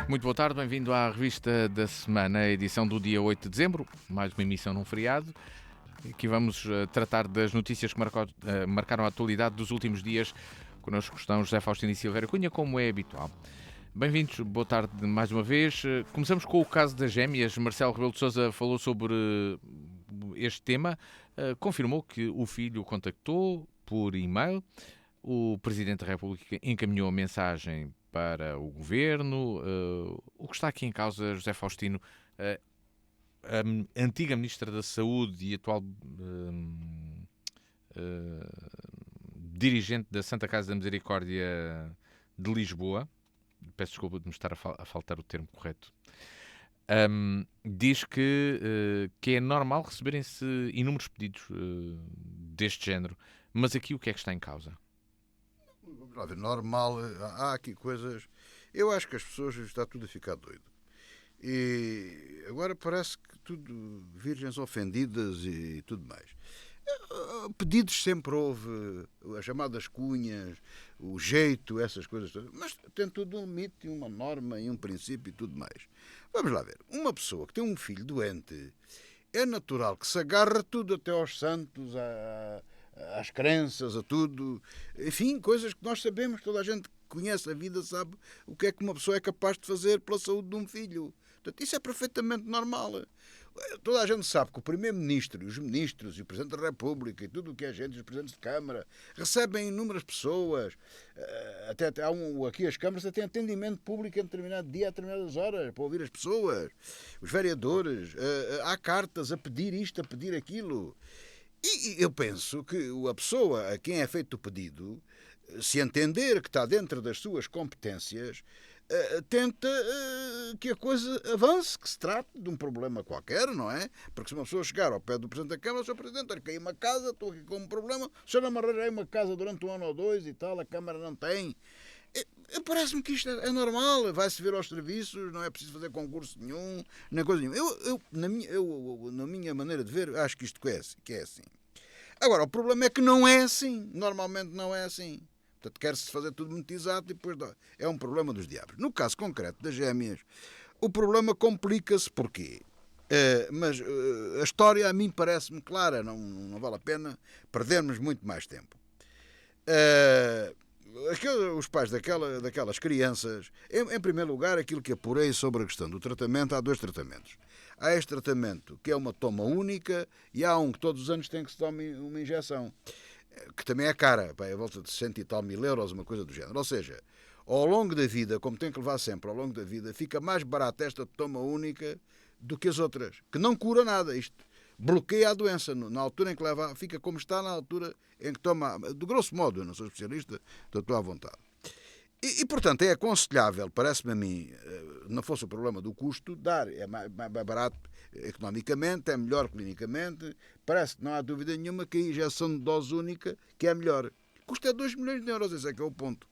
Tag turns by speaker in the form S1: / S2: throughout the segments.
S1: Muito boa tarde, bem-vindo à revista da semana, a edição do dia 8 de dezembro, mais uma emissão num feriado. Aqui vamos tratar das notícias que marcaram a atualidade dos últimos dias. Connosco estão José Faustino e Silveira Cunha, como é habitual. Bem-vindos, boa tarde mais uma vez. Começamos com o caso das gêmeas. Marcelo Rebelo de Sousa falou sobre este tema, confirmou que o filho o contactou por e-mail. O Presidente da República encaminhou a mensagem para o Governo. O que está aqui em causa, José Faustino, a antiga Ministra da Saúde e atual dirigente da Santa Casa da Misericórdia de Lisboa, peço desculpa de me estar a faltar o termo correto, diz que é normal receberem-se inúmeros pedidos deste género. Mas aqui o que é que está em causa?
S2: Vamos lá ver, normal, há aqui coisas. Eu acho que as pessoas está tudo a ficar doido. E agora parece que tudo virgens ofendidas e tudo mais. Pedidos sempre houve, as chamadas cunhas, o jeito, essas coisas todas, mas tem tudo um mito e uma norma e um princípio e tudo mais. Vamos lá ver, uma pessoa que tem um filho doente, é natural que se agarra tudo até aos santos, às crenças, a tudo, enfim, coisas que nós sabemos, toda a gente conhece a vida, sabe o que é que uma pessoa é capaz de fazer pela saúde de um filho. Portanto, isso é perfeitamente normal. Toda a gente sabe que o Primeiro-Ministro, os Ministros e o Presidente da República e tudo o que é gente, os Presidentes de Câmara, recebem inúmeras pessoas. Até há aqui as câmaras têm atendimento público em determinado dia, a determinadas horas, para ouvir as pessoas. Os vereadores, há cartas a pedir isto, a pedir aquilo. E eu penso que a pessoa a quem é feito o pedido, se entender que está dentro das suas competências, tenta que a coisa avance, que se trate de um problema qualquer, não é? Porque se uma pessoa chegar ao pé do Presidente da Câmara, o Sr. Presidente, olha, caiu uma casa, estou aqui com um problema, o senhor não me arranjei uma casa durante um ano ou dois e tal, a Câmara não tem. Parece-me que isto é normal, vai-se ver aos serviços, não é preciso fazer concurso nenhum, nem coisa nenhuma. Na minha maneira de ver, acho que isto que é assim. Agora, o problema é que não é assim, normalmente não é assim. Portanto, quer-se fazer tudo monetizado e depois é um problema dos diabos. No caso concreto das gêmeas, o problema complica-se porquê? Mas a história a mim parece-me clara, não vale a pena perdermos muito mais tempo. Os pais daquelas crianças, em primeiro lugar, aquilo que apurei sobre a questão do tratamento, há dois tratamentos. Há este tratamento que é uma toma única e há um que todos os anos tem que se tomar uma injeção, que também é cara, é a volta de 100 e tal mil euros, uma coisa do género. Ou seja, ao longo da vida, como tem que levar sempre ao longo da vida, fica mais barata esta toma única do que as outras, que não cura nada. Isto bloqueia a doença na altura em que leva, fica como está na altura em que toma. De grosso modo, eu não sou especialista, estou à vontade. Portanto, é aconselhável, parece-me a mim, não fosse o problema do custo, dar, é mais barato economicamente, é melhor clinicamente, parece que não há dúvida nenhuma que a injeção de dose única que é melhor. Custa 2 milhões de euros, esse é que é o ponto.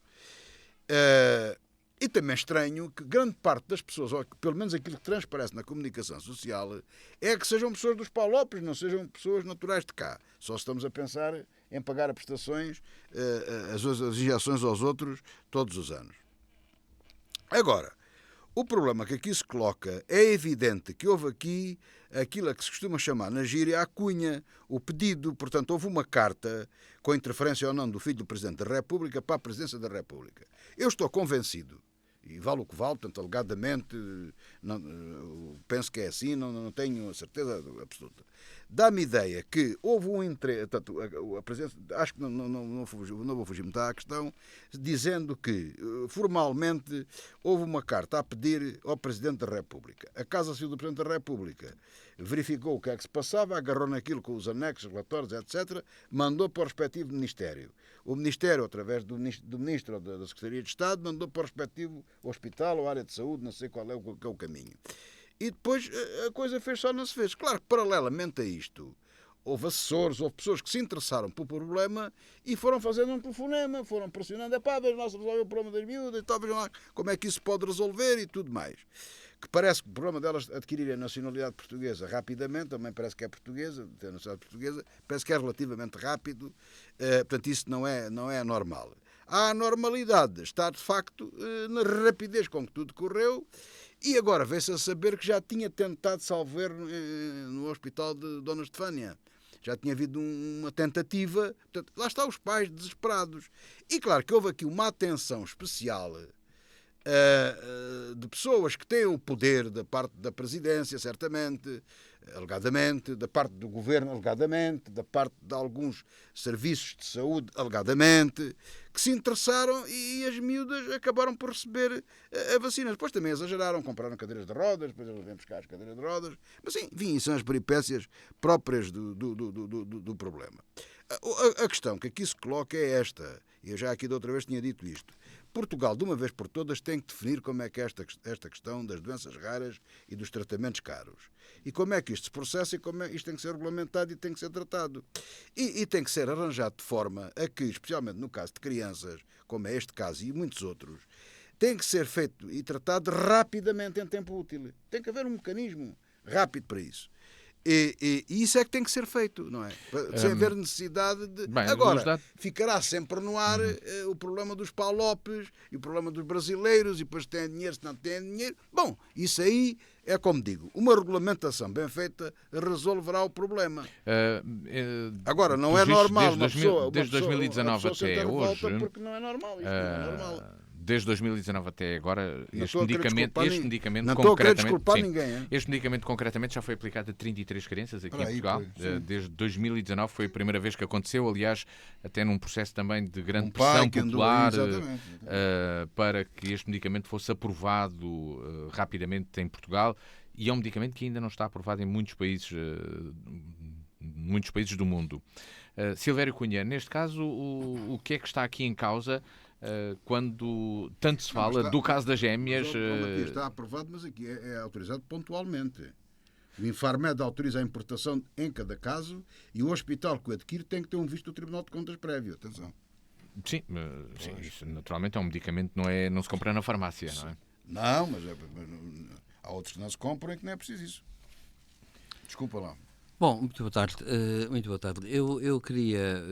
S2: E também estranho que grande parte das pessoas, ou pelo menos aquilo que transparece na comunicação social, é que sejam pessoas dos Palopes, não sejam pessoas naturais de cá. Só estamos a pensar em pagar as prestações, as injeções aos outros todos os anos. Agora, o problema que aqui se coloca é evidente que houve aqui aquilo a que se costuma chamar na gíria a cunha, o pedido, portanto houve uma carta com interferência ou não do filho do Presidente da República para a Presidência da República. Eu estou convencido, e vale o que vale, portanto alegadamente, penso que é assim, não tenho a certeza absoluta. Dá-me ideia que houve um interesse, a presença, acho que não vou fugir muito à questão, dizendo que formalmente houve uma carta a pedir ao Presidente da República. A Casa Civil do Presidente da República verificou o que é que se passava, agarrou naquilo com os anexos, relatórios, etc., mandou para o respectivo Ministério. O Ministério, através do Ministro ou da Secretaria de Estado, mandou para o respectivo hospital ou área de saúde, não sei qual é o caminho. E depois a coisa fez só, não se fez. Claro que, paralelamente a isto, houve assessores, houve pessoas que se interessaram pelo problema e foram fazendo um telefonema, foram pressionando, vejam lá se resolver o problema das miúdas e tal, vejam lá como é que isso pode resolver e tudo mais. Que parece que o problema delas adquirirem a nacionalidade portuguesa rapidamente, também parece que é portuguesa, tem a nacionalidade portuguesa, parece que é relativamente rápido, portanto isso não é normal. A anormalidade está, de facto, na rapidez com que tudo correu. E agora veio-se a saber que já tinha tentado salvar no hospital de Dona Estefânia. Já tinha havido uma tentativa. Portanto, lá está os pais desesperados. E claro que houve aqui uma atenção especial de pessoas que têm o poder da parte da presidência, certamente, alegadamente, da parte do governo, alegadamente, da parte de alguns serviços de saúde, alegadamente, que se interessaram e as miúdas acabaram por receber a vacina. Depois também exageraram, compraram cadeiras de rodas, depois eles vêm buscar as cadeiras de rodas. Mas sim, enfim, são as peripécias próprias do problema. A questão que aqui se coloca é esta, e eu já aqui da outra vez tinha dito isto. Portugal, de uma vez por todas, tem que definir como é que é esta questão das doenças raras e dos tratamentos caros. E como é que isto se processa e como isto tem que ser regulamentado e tem que ser tratado. E tem que ser arranjado de forma a que, especialmente no caso de crianças, como é este caso e muitos outros, tem que ser feito e tratado rapidamente em tempo útil. Tem que haver um mecanismo rápido para isso. E isso é que tem que ser feito, não é? Sem haver necessidade de...
S1: Bem,
S2: agora, ficará sempre no ar o problema dos palopes e o problema dos brasileiros e depois têm dinheiro, se não têm dinheiro. Bom, isso aí é como digo, uma regulamentação bem feita resolverá o problema. Agora, não é normal
S1: desde 2019 até hoje...
S2: Porque não é normal, isto não é normal.
S1: Desde 2019 até agora, este medicamento concretamente já foi aplicado a 33 crianças aqui em Portugal. Desde 2019 foi a primeira vez que aconteceu, aliás, até num processo também de grande pressão popular para que este medicamento fosse aprovado rapidamente em Portugal, e é um medicamento que ainda não está aprovado em muitos países do mundo. Silvério Cunha, neste caso, o que é que está aqui em causa? Quando tanto se fala do caso das gêmeas...
S2: Está aprovado, mas aqui é autorizado pontualmente. O Infarmed autoriza a importação em cada caso e o hospital que o adquire tem que ter um visto do Tribunal de Contas prévio. Atenção.
S1: Sim, isso naturalmente é um medicamento que não se compra na farmácia, não é?
S2: Não, mas há outros que não se compram e que não é preciso isso. Desculpa lá.
S3: Bom, muito boa tarde. Eu queria,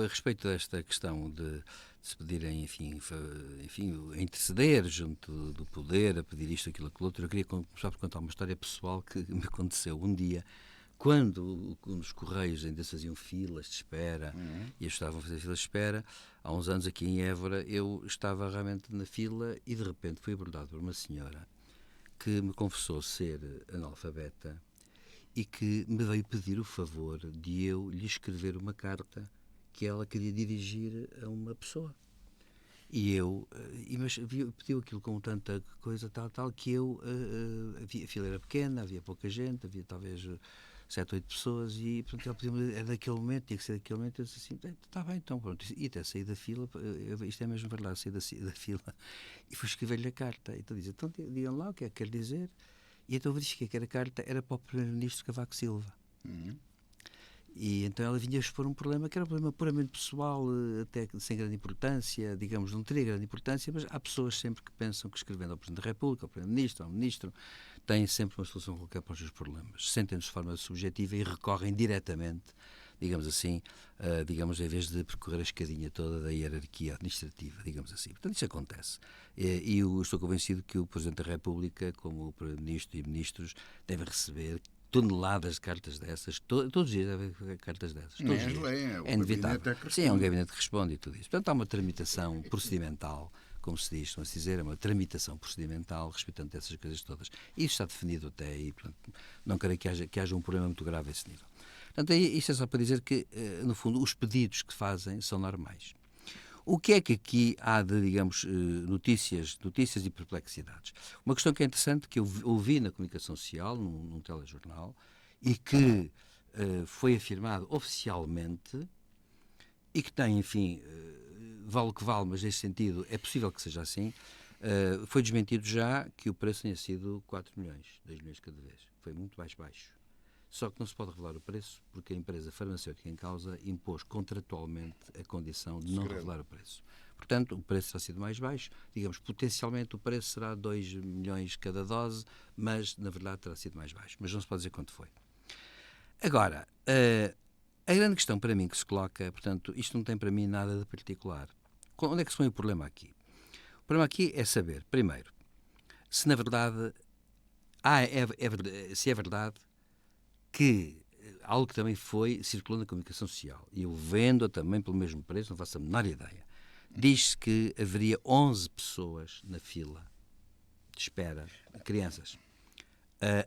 S3: a respeito desta questão de se pedirem, enfim, a interceder junto do poder, a pedir isto, aquilo, aquilo outro, eu queria começar por contar uma história pessoal que me aconteceu um dia, quando nos Correios ainda se faziam filas de espera, e estavam a fazer filas de espera, há uns anos aqui em Évora, eu estava realmente na fila e de repente fui abordado por uma senhora que me confessou ser analfabeta e que me veio pedir o favor de eu lhe escrever uma carta que ela queria dirigir a uma pessoa. E eu, mas pediu aquilo com tanta coisa, tal, que eu, a fila era pequena, havia pouca gente, havia talvez 7 ou 8 pessoas, e portanto ela pediu-me, era daquele momento, tinha que ser daquele momento, eu disse assim, está bem, então pronto. E até saí da fila, isto é mesmo verdade, saí da fila, e fui escrever-lhe a carta. Então disse, então digam lá o que é que quer dizer. E então eu verifiquei que a carta era para o Primeiro-Ministro Cavaco Silva. E então ela vinha expor um problema que era um problema puramente pessoal, até sem grande importância, digamos, não teria grande importância, mas há pessoas sempre que pensam que escrevendo ao Presidente da República, ao Primeiro-Ministro, ao Ministro, têm sempre uma solução qualquer para os seus problemas. Sentem-nos de forma subjetiva e recorrem diretamente, digamos assim, digamos, em vez de percorrer a escadinha toda da hierarquia administrativa, digamos assim. Portanto, isso acontece. E eu estou convencido que o Presidente da República, como o Primeiro-Ministro e Ministros, devem receber toneladas de cartas dessas, todos os dias devem haver cartas dessas. Todos os dias.
S2: É inevitável.
S3: Sim, é um gabinete que responde e tudo isso. Portanto, há uma tramitação procedimental, como se diz, não se dizer, é uma tramitação procedimental respeitando essas coisas todas. E isso está definido até aí, portanto, não quero que haja um problema muito grave a esse nível. Portanto, isto é só para dizer que, no fundo, os pedidos que fazem são normais. O que é que aqui há de, digamos, notícias e perplexidades? Uma questão que é interessante, que eu ouvi na comunicação social, num telejornal, e que foi afirmado oficialmente, e que tem, enfim, vale o que vale, mas nesse sentido é possível que seja assim, foi desmentido já que o preço tenha sido 4 milhões, 2 milhões cada vez. Foi muito mais baixo. Só que não se pode revelar o preço porque a empresa farmacêutica em causa impôs contratualmente a condição de não revelar o preço. Portanto, o preço terá sido mais baixo. Digamos, potencialmente o preço será 2 milhões cada dose, mas na verdade terá sido mais baixo. Mas não se pode dizer quanto foi. Agora, a grande questão para mim que se coloca, portanto, isto não tem para mim nada de particular. onde é que se põe o problema aqui? O problema aqui é saber, primeiro, se na verdade se é verdade que algo que também circulou na comunicação social, e eu vendo-a também pelo mesmo preço, não faço a menor ideia, diz-se que haveria 11 pessoas na fila de espera, crianças,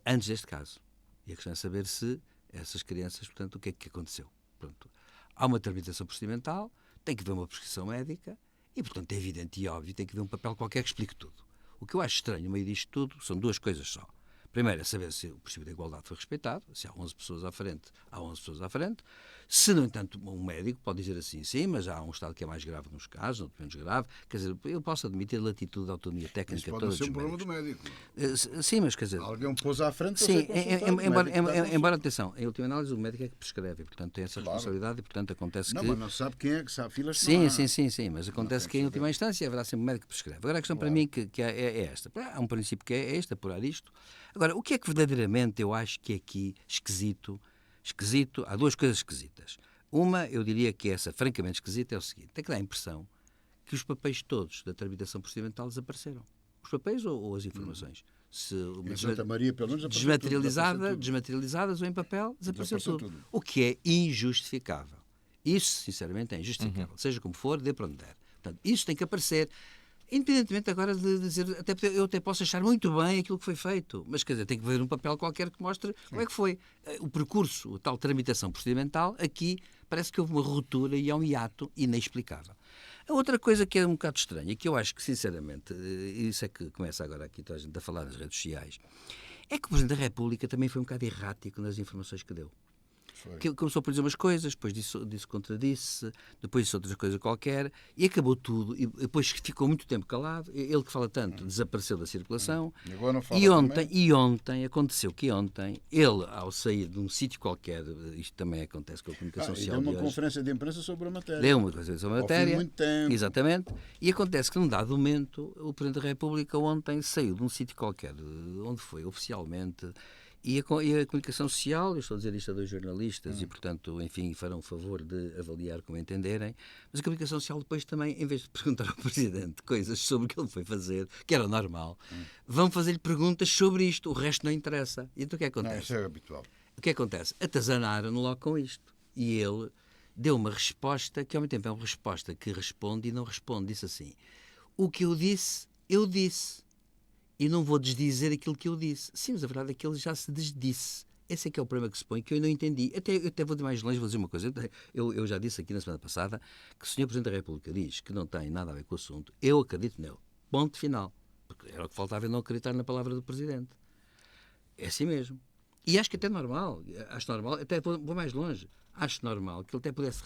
S3: antes deste caso. E a questão é saber se essas crianças, portanto, o que é que aconteceu. Pronto. Há uma tramitação procedimental, tem que haver uma prescrição médica e, portanto, é evidente e óbvio, tem que haver um papel qualquer que explique tudo. O que eu acho estranho no meio disto tudo são duas coisas só. Primeiro, é saber se o princípio da igualdade foi respeitado, se há 11 pessoas à frente, há 11 pessoas à frente. Se, no entanto, um médico pode dizer assim, sim, mas há um estado que é mais grave nos casos, outro menos grave. Quer dizer, eu posso admitir a latitude da autonomia técnica toda dos médicos.
S2: Isso pode ser um problema do médico.
S3: Sim, mas quer dizer...
S2: Alguém pôs à frente...
S3: Sim, embora, atenção, em última análise o médico é que prescreve, e, portanto, tem essa responsabilidade e, portanto, acontece que...
S2: Não, mas não sabe quem é que sabe filas.
S3: Sim, mas acontece que, em última instância, haverá sempre um médico que prescreve. Agora, a questão para mim que é esta. Há um princípio que é este, apurar isto. Agora, o que é que verdadeiramente eu acho que é aqui esquisito? Há duas coisas esquisitas. Uma, eu diria que essa, francamente esquisita, é o seguinte. Tem que dar a impressão que os papéis todos da tramitação procedimental desapareceram. Os papéis ou as informações?
S2: Em Santa Maria, pelo menos,
S3: desmaterializadas ou em papel, desapareceu tudo. O que é injustificável. Isso, sinceramente, é injustificável. Seja como for, dê para onde der. Portanto, isso tem que aparecer. Independentemente agora de dizer, eu até posso achar muito bem aquilo que foi feito, mas quer dizer, tem que haver um papel qualquer que mostre como é que foi. O percurso, a tal tramitação procedimental, aqui parece que houve uma ruptura e há um hiato inexplicável. A outra coisa que é um bocado estranha, que eu acho que, sinceramente, isso é que começa agora aqui toda a gente a falar nas redes sociais, é que o Presidente da República também foi um bocado errático nas informações que deu. Que começou por dizer umas coisas, depois disse contradisse, depois disse outra coisa qualquer, e acabou tudo. E depois ficou muito tempo calado. Ele que fala tanto desapareceu da circulação. E ontem aconteceu que ele, ao sair de um sítio qualquer, isto também acontece com a comunicação social.
S2: Deu uma conferência de imprensa sobre a matéria.
S3: Deu uma conferência sobre a matéria.
S2: Muito tempo.
S3: Exatamente. E acontece que, num dado momento, o Presidente da República ontem saiu de um sítio qualquer, onde foi oficialmente. E a comunicação social, eu estou a dizer isto a dois jornalistas e, portanto, enfim, farão favor de avaliar como entenderem, mas a comunicação social depois também, em vez de perguntar ao Presidente coisas sobre o que ele foi fazer, que era normal, vão fazer-lhe perguntas sobre isto, o resto não interessa. E então o que acontece?
S2: Não, isso é habitual.
S3: O que acontece? Atazanaram-no logo com isto. E ele deu uma resposta que, ao mesmo tempo, é uma resposta que responde e não responde. Disse assim, o que eu disse. E não vou desdizer aquilo que eu disse. Sim, mas a verdade é que ele já se desdisse. Esse é que é o problema que se põe, que eu não entendi. Eu até vou de mais longe, vou dizer uma coisa. Eu já disse aqui na semana passada que o Sr. Presidente da República diz que não tem nada a ver com o assunto. Eu acredito nele. Ponto final. Porque era o que faltava, eu não acreditar na palavra do Presidente. É assim mesmo. E acho que até normal. Acho normal, até vou mais longe. Acho normal que ele até pudesse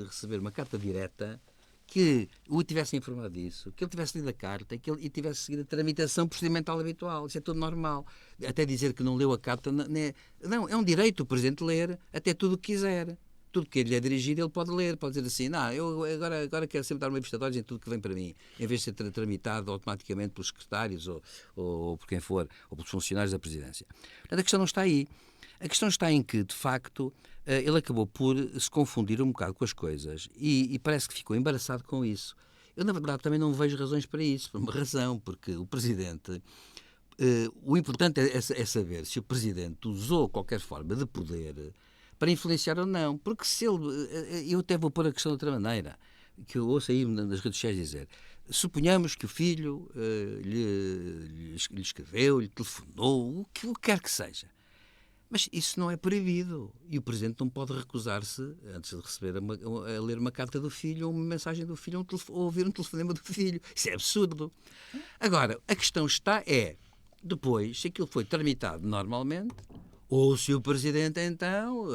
S3: receber uma carta direta que o tivesse informado disso, que ele tivesse lido a carta e tivesse seguido a tramitação procedimental habitual. Isso é tudo normal. Até dizer que não leu a carta, não, é um direito o Presidente ler até tudo o que quiser. Tudo que lhe é dirigido, ele pode ler, pode dizer assim, não, eu agora quero sempre dar uma vista de olhos em tudo que vem para mim, em vez de ser tramitado automaticamente pelos secretários ou por quem for, ou pelos funcionários da Presidência. Portanto, a questão não está aí. A questão está em que, de facto, ele acabou por se confundir um bocado com as coisas e parece que ficou embaraçado com isso. Eu, na verdade, também não vejo razões para isso, por uma razão, porque o Presidente... o importante é saber se o Presidente usou qualquer forma de poder para influenciar ou não. Porque se ele... Eu até vou pôr a questão de outra maneira, que eu ouço aí nas redes sociais dizer... Suponhamos que o filho lhe escreveu, lhe telefonou, o que quer que seja. Mas isso não é proibido. E o Presidente não pode recusar-se, antes de receber a ler uma carta do filho, ou uma mensagem do filho, ou ouvir um telefonema do filho. Isso é absurdo. Agora, a questão está depois, se aquilo foi tramitado normalmente, ou se o Presidente, então,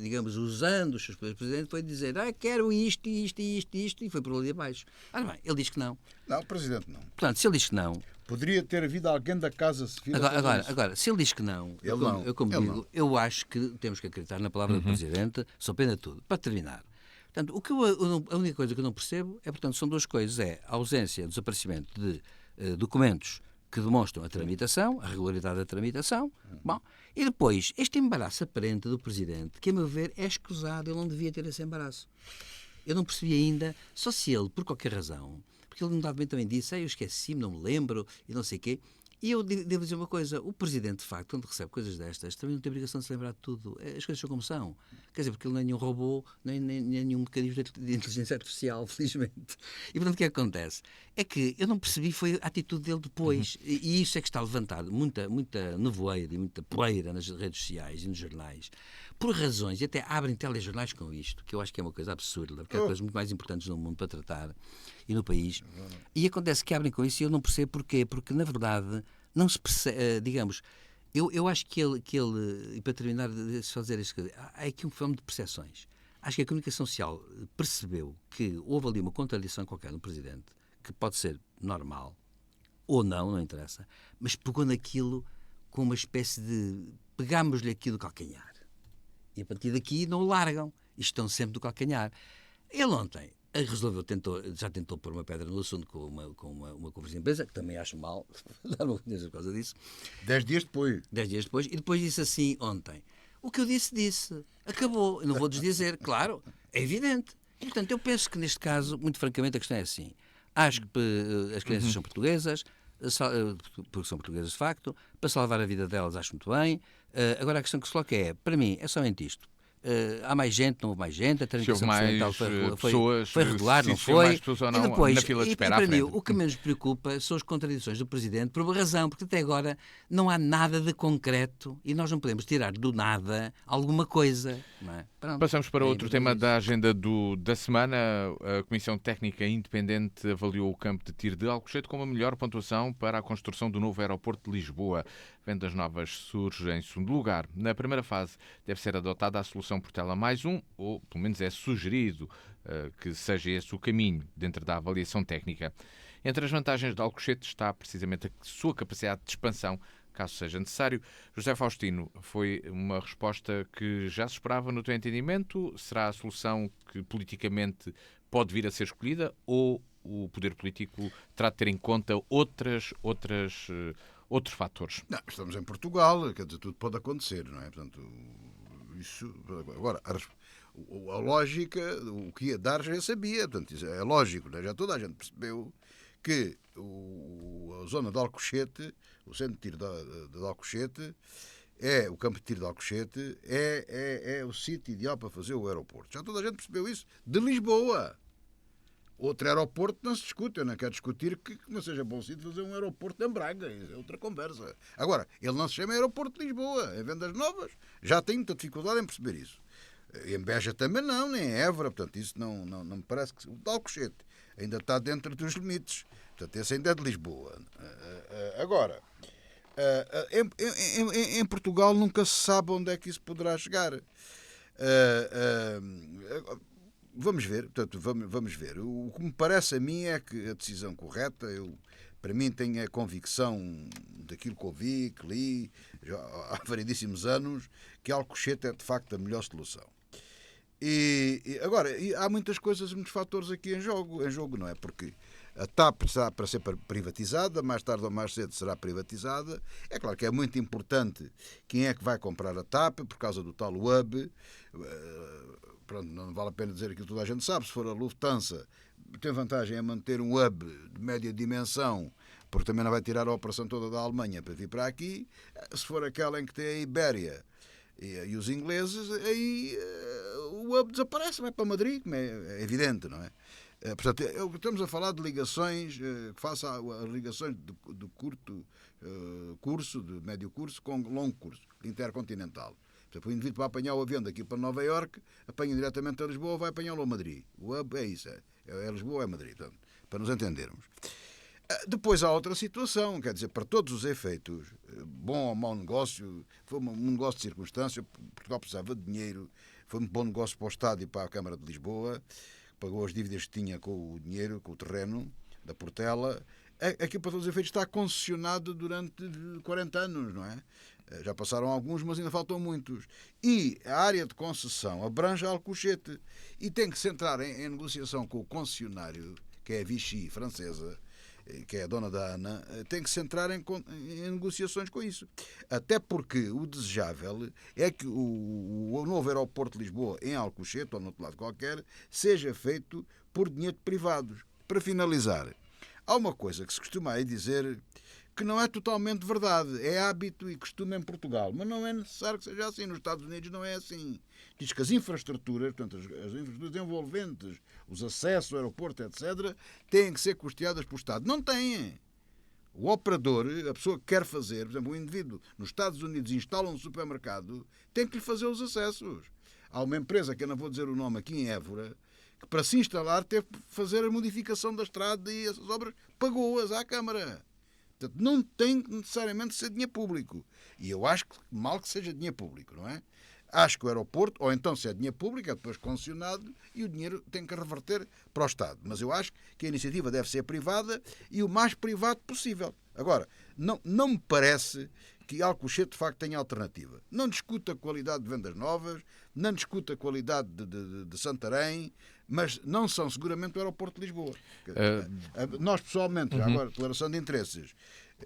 S3: digamos, usando os seus poderes, o Presidente foi dizer, quero isto, e foi por ali abaixo. Bem, ele diz que não.
S2: Não, o Presidente não.
S3: Portanto, se ele diz que não...
S2: Poderia ter havido alguém da Casa Civil.
S3: Agora, se ele diz que não, eu acho que temos que acreditar na palavra do Presidente, só pena tudo. Para terminar. Portanto, a única coisa que eu não percebo são duas coisas. É a ausência, desaparecimento de documentos que demonstram a tramitação, a regularidade da tramitação. Bom, e depois, este embaraço aparente do Presidente, que, a meu ver, é escusado, ele não devia ter esse embaraço. Eu não percebi ainda, só se ele, por qualquer razão, porque ele notadamente também disse, eu esqueci-me, não me lembro, e não sei o quê. E eu devo dizer uma coisa, o Presidente, de facto, quando recebe coisas destas, também não tem obrigação de se lembrar de tudo. As coisas são como são. Quer dizer, porque ele não é nenhum robô, nem nenhum mecanismo de inteligência artificial, felizmente. E, portanto, o que acontece? É que eu não percebi, foi a atitude dele depois. E isso é que está levantado, muita nevoeira e muita poeira nas redes sociais e nos jornais, por razões, e até abrem telejornais com isto, que eu acho que é uma coisa absurda, porque há coisas muito mais importantes no mundo para tratar e no país. E acontece que abrem com isso e eu não percebo porquê, porque na verdade não se percebe, digamos, eu acho que ele, e para terminar, deixa eu dizer isto, há aqui um fenómeno de percepções. Acho que a comunicação social percebeu que houve ali uma contradição qualquer no Presidente, que pode ser normal, ou não interessa, mas pegou naquilo com uma espécie de pegámos-lhe aquilo do calcanhar. E a partir daqui não o largam. E estão sempre do calcanhar. Ele ontem resolveu, já tentou pôr uma pedra no assunto com uma conferência de imprensa, que também acho mal, dar uma opinião por causa disso.
S2: 10 dias depois.
S3: 10 dias depois. E depois disse assim ontem, o que eu disse. Acabou. Eu não vou desdizer, claro. É evidente. E, portanto, eu penso que neste caso, muito francamente, a questão é assim. Acho que as crianças são portuguesas, porque são portuguesas de facto, para salvar a vida delas acho muito bem. Agora a questão que se coloca é, para mim, é somente isto. Há mais gente, não houve mais gente, a tramitação orçamental foi regular, não foi?
S1: Mais pessoas ou não,
S3: e depois,
S1: na fila de espera
S3: para
S1: à
S3: mim,
S1: frente.
S3: o que menos preocupa são as contradições do Presidente, por uma razão, porque até agora não há nada de concreto e nós não podemos tirar do nada alguma coisa. Não é? Pronto,
S1: Passamos para outro tema da agenda da semana. A Comissão Técnica Independente avaliou o campo de tiro de Alcochete como a melhor pontuação para a construção do novo aeroporto de Lisboa. Vendas novas surge em segundo lugar. Na primeira fase deve ser adotada a solução Portela mais um, ou pelo menos é sugerido que seja esse o caminho dentro da avaliação técnica. Entre as vantagens de Alcochete está precisamente a sua capacidade de expansão, caso seja necessário. José Faustino, foi uma resposta que já se esperava no teu entendimento? Será a solução que politicamente pode vir a ser escolhida ou o poder político terá de ter em conta outros fatores?
S2: Não, estamos em Portugal, quer dizer, tudo pode acontecer, não é? Portanto, isso. Agora, a lógica, o que ia dar já sabia, portanto, isso é lógico, né? Já toda a gente percebeu que a zona de Alcochete, o centro de tiro de Alcochete, o campo de tiro de Alcochete, é o sítio ideal para fazer o aeroporto. Já toda a gente percebeu isso de Lisboa. Outro aeroporto não se discute. Eu não quero discutir que não seja bom sítio fazer um aeroporto em Braga. Isso é outra conversa. Agora, ele não se chama Aeroporto de Lisboa. Em vendas novas, já tenho muita dificuldade em perceber isso. Em Beja também não, nem em Évora. Portanto, isso não me parece que... O de Alcochete ainda está dentro dos limites. Portanto, esse ainda é de Lisboa. Agora, em Portugal nunca se sabe onde é que isso poderá chegar. Vamos ver, portanto, vamos ver. O que me parece a mim é que a decisão correta, para mim tenho a convicção daquilo que ouvi, que li já há variedíssimos anos, que Alcochete é de facto a melhor solução. Agora, há muitas coisas, muitos fatores aqui em jogo, não é? Porque a TAP está para ser privatizada, mais tarde ou mais cedo será privatizada. É claro que é muito importante quem é que vai comprar a TAP, por causa do tal hub. Pronto, não vale a pena dizer aquilo que toda a gente sabe. Se for a Lufthansa, tem vantagem em manter um hub de média dimensão, porque também não vai tirar a operação toda da Alemanha para vir para aqui. Se for aquela em que tem a Ibéria e os ingleses, aí o hub desaparece, vai para Madrid, como é evidente, não é? Portanto, estamos a falar de ligações, que faça as ligações de curto curso, de médio curso, com longo curso, intercontinental. Portanto, o indivíduo para apanhar o avião daqui para Nova Iorque, apanha diretamente a Lisboa, vai apanhá-lo a Madrid. O hub é isso, é Lisboa ou é Madrid, portanto, para nos entendermos. Depois há outra situação, quer dizer, para todos os efeitos, bom ou mau negócio, foi um negócio de circunstância, Portugal precisava de dinheiro, foi um bom negócio para o Estado e para a Câmara de Lisboa, pagou as dívidas que tinha com o dinheiro, com o terreno da Portela. Aqui, para todos os efeitos, está concessionado durante 40 anos, não é? Já passaram alguns, mas ainda faltam muitos. E a área de concessão abrange Alcochete e tem que se entrar em negociação com o concessionário, que é a Vichy francesa, que é a dona da ANA, tem que se entrar em negociações com isso. Até porque o desejável é que o novo aeroporto de Lisboa, em Alcochete ou no outro lado qualquer, seja feito por dinheiro de privados. Para finalizar, há uma coisa que se costuma aí dizer que não é totalmente verdade. É hábito e costume em Portugal, mas não é necessário que seja assim. Nos Estados Unidos não é assim. Diz que as infraestruturas, portanto, as infraestruturas envolventes, os acessos ao aeroporto, etc., têm que ser custeadas pelo Estado. Não têm. O operador, a pessoa que quer fazer, por exemplo, o indivíduo nos Estados Unidos instala um supermercado, tem que lhe fazer os acessos. Há uma empresa, que eu não vou dizer o nome, aqui em Évora, que para se instalar teve que fazer a modificação da estrada e essas obras pagou-as à Câmara. Portanto, não tem necessariamente de ser dinheiro público. E eu acho que mal que seja dinheiro público, não é? Acho que o aeroporto, ou então se é dinheiro público, é depois concessionado e o dinheiro tem que reverter para o Estado. Mas eu acho que a iniciativa deve ser privada e o mais privado possível. Agora, não me parece que Alcochete de facto tenha alternativa. Não discuto a qualidade de vendas novas, não discuto a qualidade de Santarém, mas não são seguramente o aeroporto de Lisboa. Nós pessoalmente, já agora, declaração de interesses,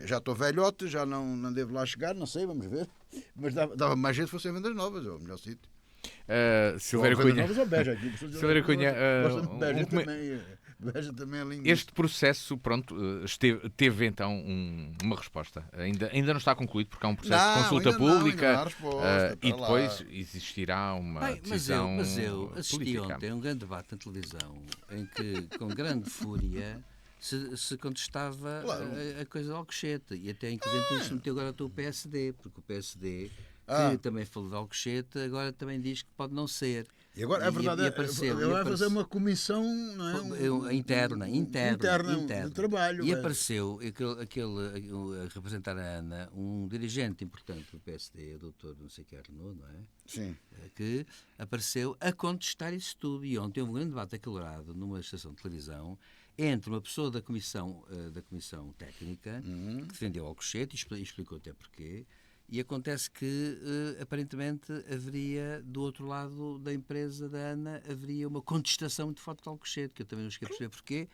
S2: já estou velhote, já não devo lá chegar, não sei, vamos ver, mas dava mais jeito se fossem vendas novas, é o melhor sítio.
S1: Silveira Cunha.
S2: Novas ou Beja,
S1: Silveira Cunha,
S2: Beja também é lindo.
S1: este processo, pronto, teve então uma resposta. Ainda não está concluído porque há um processo de consulta pública
S2: ainda não há resposta,
S1: e depois existirá uma decisão
S3: mas eu assisti
S1: política.
S3: ontem a um grande debate na televisão em que, com grande fúria, se contestava a coisa de Alcochete. E até, inclusive, se meteu agora o PSD, porque o PSD, que também falou de Alcochete, agora também diz que pode não ser.
S2: E agora, é verdade, vai fazer uma comissão, não é?
S3: Interna
S2: de trabalho.
S3: E apareceu a representar a ANA, um dirigente importante do PSD, o doutor não sei que Arnaud, não é?
S2: Sim.
S3: Que apareceu a contestar isso tudo. E ontem houve um grande debate acalorado numa estação de televisão entre uma pessoa da comissão técnica, que defendeu Alcochete e explicou até porquê. E acontece que, aparentemente, haveria, do outro lado da empresa da ANA, haveria uma contestação muito forte de Alcochete, que eu também não esqueci de perceber porquê,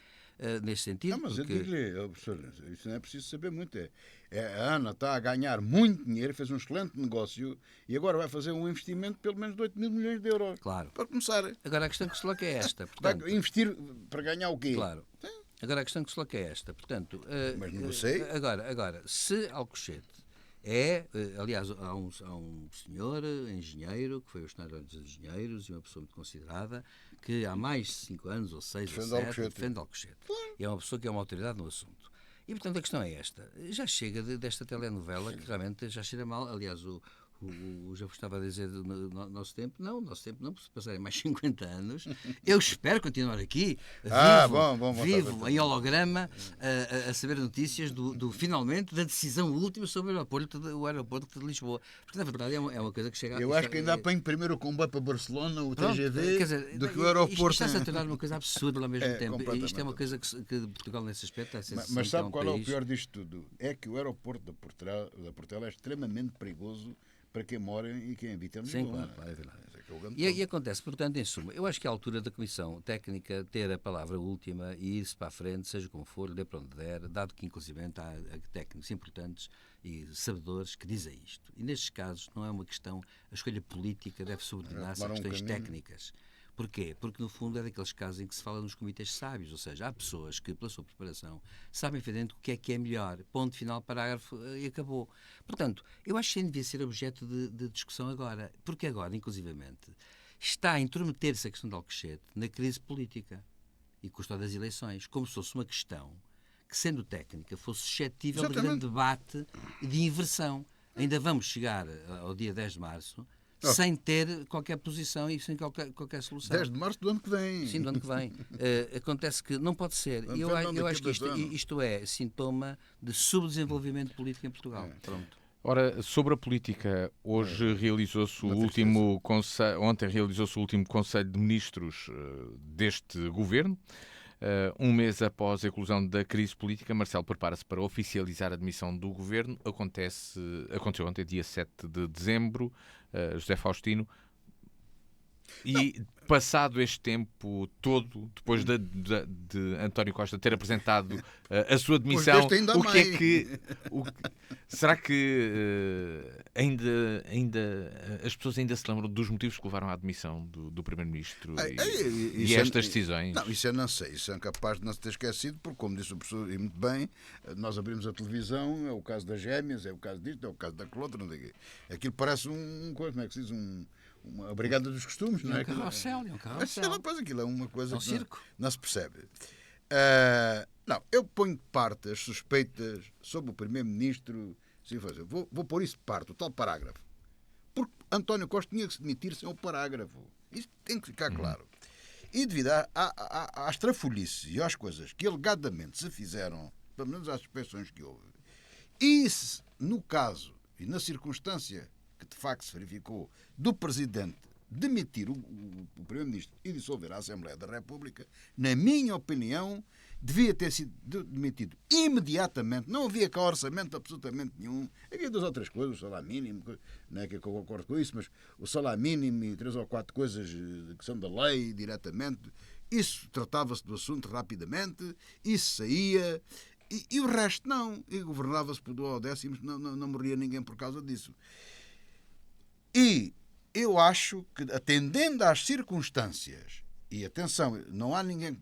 S3: nesse sentido.
S2: Não, mas
S3: porque...
S2: eu digo-lhe, professor, isso não é preciso saber muito. A ANA está a ganhar muito dinheiro, fez um excelente negócio e agora vai fazer um investimento de pelo menos de 8 mil milhões de euros.
S3: Claro.
S2: Para começar.
S3: Agora, a questão que se coloca é esta. Portanto,
S2: Vai investir para ganhar o quê?
S3: Claro. Agora, a questão que se coloca é esta. Portanto,
S2: mas não sei.
S3: Agora, se Alcochete aliás, há um senhor engenheiro, que foi o Senado dos Engenheiros, e uma pessoa muito considerada, que há mais de 5 anos, ou 6 ou 7, defende Alcochete. Claro. E é uma pessoa que é uma autoridade no assunto. E, portanto, a questão é esta. Já chega desta telenovela, que realmente já cheira mal. Aliás, o já estava a dizer no nosso tempo não, se passarem mais 50 anos, eu espero continuar aqui, vivo em holograma, a saber notícias do finalmente da decisão última sobre o aeroporto de Lisboa. Porque, na verdade, é uma coisa que chega...
S2: Eu acho que ainda apanho primeiro o comboio para Barcelona, o TGV, do que o aeroporto.
S3: Isto está-se a tornar uma coisa absurda ao mesmo tempo. Isto é uma coisa que Portugal, nesse aspecto,
S2: mas sabe qual é o pior disto tudo? É que o aeroporto da Portela é extremamente perigoso para quem mora e quem habita em Lisboa.
S3: Sim, claro, é verdade. E acontece, portanto, em suma, eu acho que é a altura da Comissão Técnica ter a palavra última e ir-se para a frente, seja como for, dê para onde der, dado que, inclusive, há técnicos importantes e sabedores que dizem isto. E, nestes casos, não é uma questão, a escolha política deve subordinar-se a questões técnicas. Porquê? Porque, no fundo, é daqueles casos em que se fala nos comitês sábios, ou seja, há pessoas que, pela sua preparação, sabem efetivamente o que é melhor. Ponto final, parágrafo e acabou. Portanto, eu acho que isso devia ser objeto de discussão agora. Porque agora, inclusivamente, está a intrometer-se a questão de Alcochete na crise política e custo das eleições, como se fosse uma questão que, sendo técnica, fosse suscetível de grande debate e de inversão. Ainda vamos chegar ao dia 10 de março sem ter qualquer posição e sem qualquer solução.
S2: 10 de março do ano que vem.
S3: Sim, do ano que vem. Acontece que não pode ser. Eu acho que isto é sintoma de subdesenvolvimento político em Portugal. Pronto.
S1: Ora, sobre a política, hoje realizou-se ontem realizou-se o último Conselho de Ministros deste governo. Um mês após a eclosão da crise política, Marcelo prepara-se para oficializar a admissão do governo. Aconteceu ontem, dia 7 de dezembro. José Faustino. E passado este tempo todo, depois de António Costa ter apresentado a sua demissão, o que é que... será que ainda as pessoas ainda se lembram dos motivos que levaram à demissão do Primeiro-Ministro e estas decisões?
S2: Não, isso eu não sei. Isso é capaz de não se ter esquecido, porque, como disse o professor, e muito bem, nós abrimos a televisão, é o caso das gêmeas, é o caso disto, é o caso daquele outro, não sei o quê. Aquilo parece como é que se diz, uma brigada dos costumes, não é?
S3: É um carrossel.
S2: Pois aquilo é uma coisa
S3: É um
S2: que
S3: circo.
S2: não se percebe. Não, eu ponho de parte as suspeitas sobre o Primeiro-Ministro. Vou pôr isso de parte, o tal parágrafo. Porque António Costa tinha que se demitir sem o parágrafo. Isso tem que ficar claro. E devido às trafolhices e às coisas que alegadamente se fizeram, pelo menos às suspeições que houve, e se, no caso e na circunstância que de facto se verificou do Presidente demitir o Primeiro-Ministro e dissolver a Assembleia da República, na minha opinião, devia ter sido demitido imediatamente. Não havia cá orçamento absolutamente nenhum. Havia 2 ou 3 coisas, o salário mínimo, não é que eu concordo com isso, mas o salário mínimo e 3 ou 4 coisas que são da lei diretamente, isso tratava-se do assunto rapidamente, isso saía, e o resto não. E governava-se por 2 ou décimos, não morria ninguém por causa disso. E eu acho que, atendendo às circunstâncias, e atenção, não há ninguém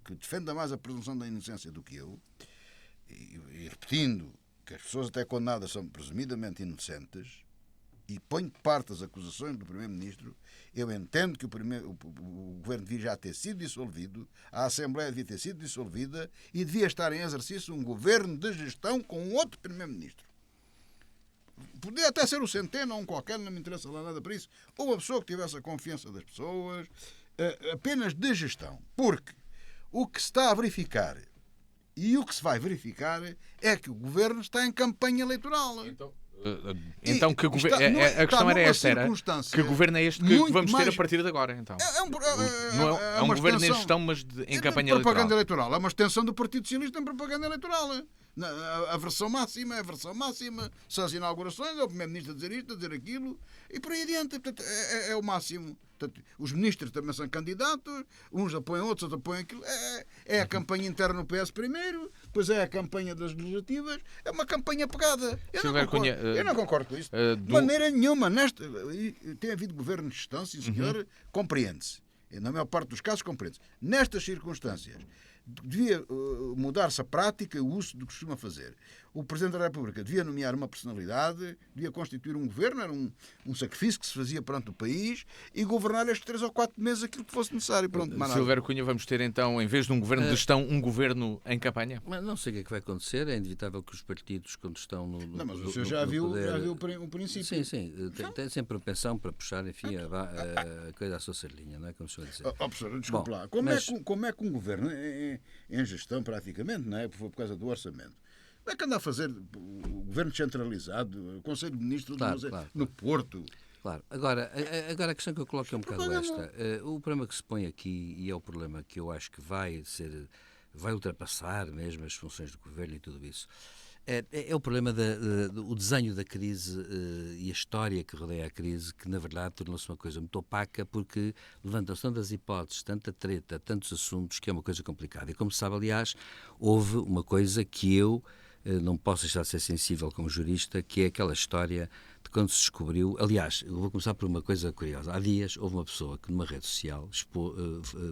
S2: que defenda mais a presunção da inocência do que eu, e repetindo que as pessoas até condenadas são presumidamente inocentes, e ponho de parte as acusações do Primeiro-Ministro, eu entendo que o Governo devia já ter sido dissolvido, a Assembleia devia ter sido dissolvida e devia estar em exercício um Governo de gestão com outro Primeiro-Ministro. Podia até ser o Centeno ou um qualquer, não me interessa lá nada para isso. Ou uma pessoa que tivesse a confiança das pessoas, apenas de gestão. Porque o que se está a verificar e o que se vai verificar é que o Governo está em campanha eleitoral.
S1: Então a questão era esta, que governo é este que vamos ter a partir de agora, então? É um governo em gestão, mas em campanha eleitoral.
S2: Propaganda eleitoral. É uma extensão do Partido Socialista em propaganda eleitoral. A versão máxima é a versão máxima. São as inaugurações, é o Primeiro-Ministro a dizer isto, a dizer aquilo, e por aí adiante. Portanto, é o máximo. Portanto, os ministros também são candidatos, uns apoiam outros, outros apoiam aquilo. É a campanha interna no PS primeiro, depois é a campanha das legislativas. É uma campanha pegada. Eu não concordo com isso. De maneira nenhuma. Tem havido governo de gestão, sim senhor, compreende-se. Na maior parte dos casos, compreende-se. Nestas circunstâncias, devia mudar-se a prática e o uso do que costuma fazer. O Presidente da República devia nomear uma personalidade, devia constituir um governo, era um sacrifício que se fazia perante o país, e governar estes 3 ou 4 meses aquilo que fosse necessário. Pronto,
S1: Silvério Cunha, vamos ter então, em vez de um governo de gestão, um governo em campanha?
S3: Mas não sei o que é que vai acontecer, é inevitável que os partidos, quando estão no
S2: Não, mas o senhor já viu o princípio.
S3: Sim, tem sempre a pensão para puxar, enfim, a coisa à sua sardinha, não é? Como se dizer.
S2: Professor, desculpe lá. Como é que um governo em gestão, praticamente, não é? Por causa do orçamento, como é que anda a fazer o governo descentralizado, o Conselho de Ministros no Porto?
S3: Claro. Agora, a questão que eu coloco é um bocado esta. O problema que se põe aqui, e é o problema que eu acho que vai ultrapassar mesmo as funções do governo e tudo isso, é o problema do desenho da crise e a história que rodeia a crise, que na verdade tornou-se uma coisa muito opaca, porque levantam-se tantas hipóteses, tanta treta, tantos assuntos, que é uma coisa complicada. E como se sabe, aliás, houve uma coisa que eu não posso deixar de ser sensível como jurista, que é aquela história de quando se descobriu. Aliás, eu vou começar por uma coisa curiosa. Há dias houve uma pessoa que numa rede social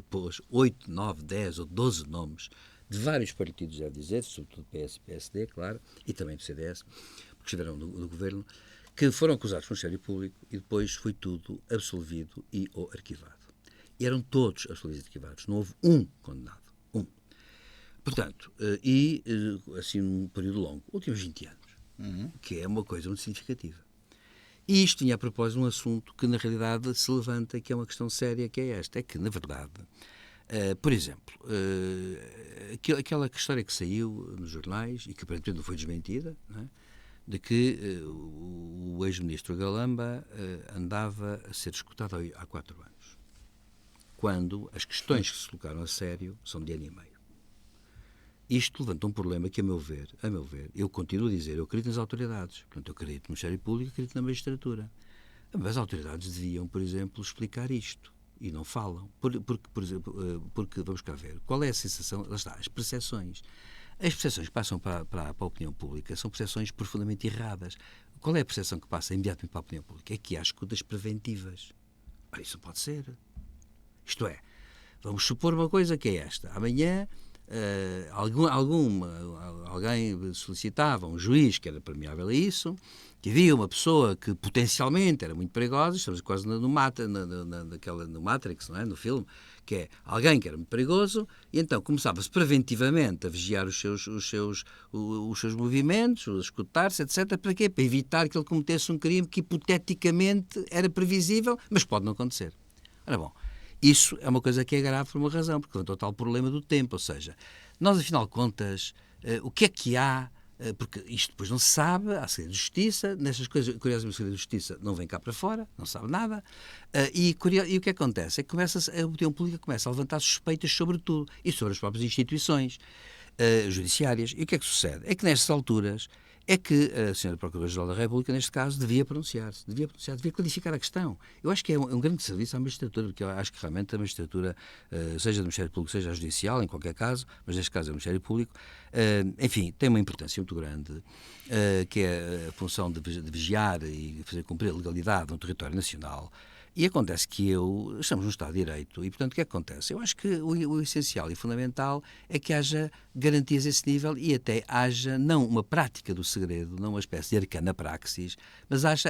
S3: pôs 8, 9, 10 ou 12 nomes de vários partidos, a dizer, sobretudo PS e PSD, claro, e também do CDS, porque estiveram no governo, que foram acusados de Ministério Público e depois foi tudo absolvido ou arquivado. E eram todos absolvidos e arquivados. Não houve um condenado. Portanto, assim num período longo, últimos 20 anos, que é uma coisa muito significativa. E isto tinha a propósito de um assunto que na realidade se levanta, que é uma questão séria, que é esta, é que na verdade, por exemplo, aquela história que saiu nos jornais e que aparentemente não foi desmentida, não é? De que o ex-ministro Galamba andava a ser escutado há 4 anos, quando as questões que se colocaram a sério são de ano e meio. Isto levanta um problema que, a meu ver, eu continuo a dizer, eu acredito nas autoridades. Portanto, eu acredito no Ministério Público, acredito na magistratura. A Mas as autoridades deviam, por exemplo, explicar isto. E não falam. Porque, vamos cá ver, qual é a sensação? Lá está, as percepções. As percepções que passam para a opinião pública são percepções profundamente erradas. Qual é a percepção que passa imediatamente para a opinião pública? É que há escutas preventivas. Ora, isso não pode ser. Isto é, vamos supor uma coisa que é esta. Amanhã alguém solicitava um juiz que era permeável a isso, que havia uma pessoa que potencialmente era muito perigosa, estamos quase no Matrix, não é? No filme, que é alguém que era muito perigoso, e então começava-se preventivamente a vigiar os seus movimentos, a escutar-se, etc. Para quê? Para evitar que ele cometesse um crime que hipoteticamente era previsível, mas pode não acontecer. Ora bom, isso é uma coisa que é grave por uma razão, porque é o total problema do tempo, ou seja, nós, afinal de contas, o que é que há, porque isto depois não se sabe, há segredo de justiça, nestas coisas, curiosamente, o segredo de justiça não vem cá para fora, não sabe nada, e o que acontece é que a opinião pública começa a levantar suspeitas sobre tudo, e sobre as próprias instituições judiciárias. E o que é que sucede? É que nestas alturas é que a Sra. Procuradora-Geral da República, neste caso, devia pronunciar-se, devia clarificar a questão. Eu acho que é um grande serviço à magistratura, porque eu acho que realmente a magistratura, seja do Ministério Público, seja a judicial, em qualquer caso, mas neste caso é o Ministério Público, enfim, tem uma importância muito grande, que é a função de vigiar e fazer cumprir a legalidade no território nacional. E acontece que estamos num Estado de Direito e, portanto, o que é que acontece? Eu acho que o essencial e fundamental é que haja garantias a esse nível e até haja, não uma prática do segredo, não uma espécie de arcana praxis, mas haja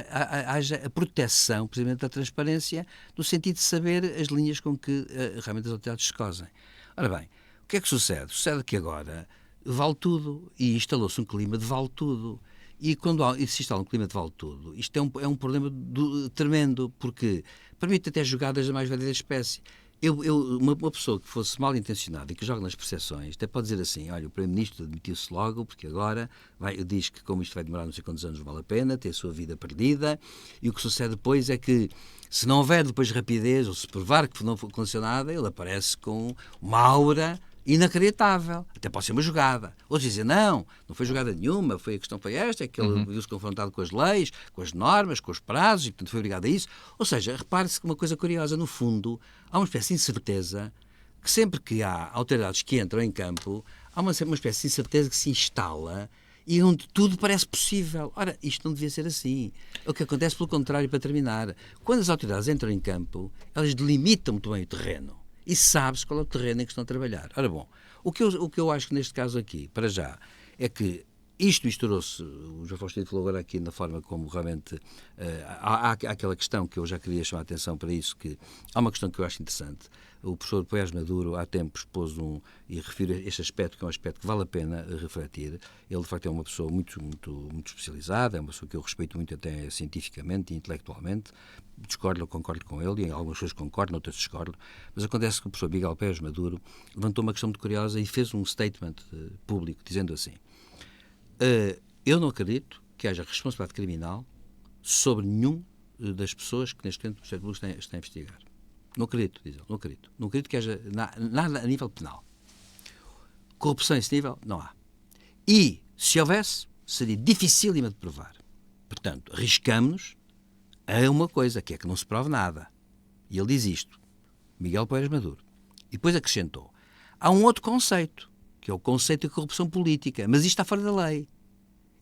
S3: a proteção, precisamente, da transparência, no sentido de saber as linhas com que realmente as autoridades se cosem. Ora bem, o que é que sucede? Sucede que agora vale tudo e instalou-se um clima de vale tudo. E quando se instala um clima de vale tudo, isto é um problema tremendo, porque permite até jogadas da mais variada espécie. Uma pessoa que fosse mal intencionada e que joga nas percepções, até pode dizer assim: olha, o Primeiro-Ministro admitiu-se logo, porque agora diz que, como isto vai demorar não sei quantos anos, vale a pena, ter a sua vida perdida, e o que sucede depois é que, se não houver depois rapidez, ou se provar que não foi condicionada, ele aparece com uma aura inacreditável. Até pode ser uma jogada. Outros dizem, não foi jogada nenhuma, a questão foi esta, é que ele viu-se confrontado com as leis, com as normas, com os prazos, e portanto foi obrigado a isso. Ou seja, repare-se que uma coisa curiosa, no fundo, há uma espécie de incerteza, que sempre que há autoridades que entram em campo, há uma espécie de incerteza que se instala e onde tudo parece possível. Ora, isto não devia ser assim. O que acontece, pelo contrário, para terminar, quando as autoridades entram em campo, elas delimitam muito bem o terreno. E sabe-se qual é o terreno em que estão a trabalhar. Ora bom, o que eu acho que neste caso aqui, para já, é que isto misturou-se, o João Faustino falou agora aqui na forma como realmente há aquela questão que eu já queria chamar a atenção para isso, que há uma questão que eu acho interessante. O professor Poés Maduro há tempos pôs e refiro a este aspecto, que é um aspecto que vale a pena refletir. Ele, de facto, é uma pessoa muito, muito, muito especializada, é uma pessoa que eu respeito muito até cientificamente e intelectualmente. Discordo, concordo com ele, e em algumas coisas concordo, noutras discordo, mas acontece que o professor Miguel Poés Maduro levantou uma questão muito curiosa e fez um statement público, dizendo assim: eu não acredito que haja responsabilidade criminal sobre nenhum das pessoas que neste momento o Ministério Público está a investigar. Não acredito, diz ele, não acredito. Não acredito que haja nada a nível penal. Corrupção a esse nível, não há. E, se houvesse, seria dificílima de provar. Portanto, arriscamos-nos a uma coisa, que é que não se prove nada. E ele diz isto, Miguel Poés Maduro. E depois acrescentou: há um outro conceito, que é o conceito de corrupção política, mas isto está fora da lei.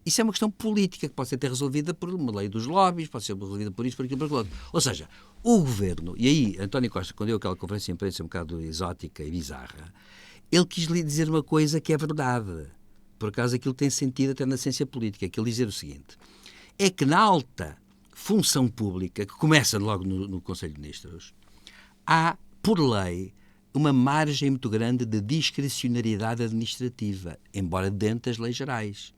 S3: Isso é uma questão política que pode ser até resolvida por uma lei dos lobbies, pode ser resolvida por isso, por aquilo, por aquilo outro. Ou seja, o governo, e aí António Costa, quando deu aquela conferência de imprensa um bocado exótica e bizarra, ele quis lhe dizer uma coisa que é verdade. Por acaso aquilo tem sentido até na ciência política, que ele dizer o seguinte: é que na alta função pública, que começa logo no Conselho de Ministros, há, por lei, uma margem muito grande de discricionariedade administrativa, embora dentro das leis gerais.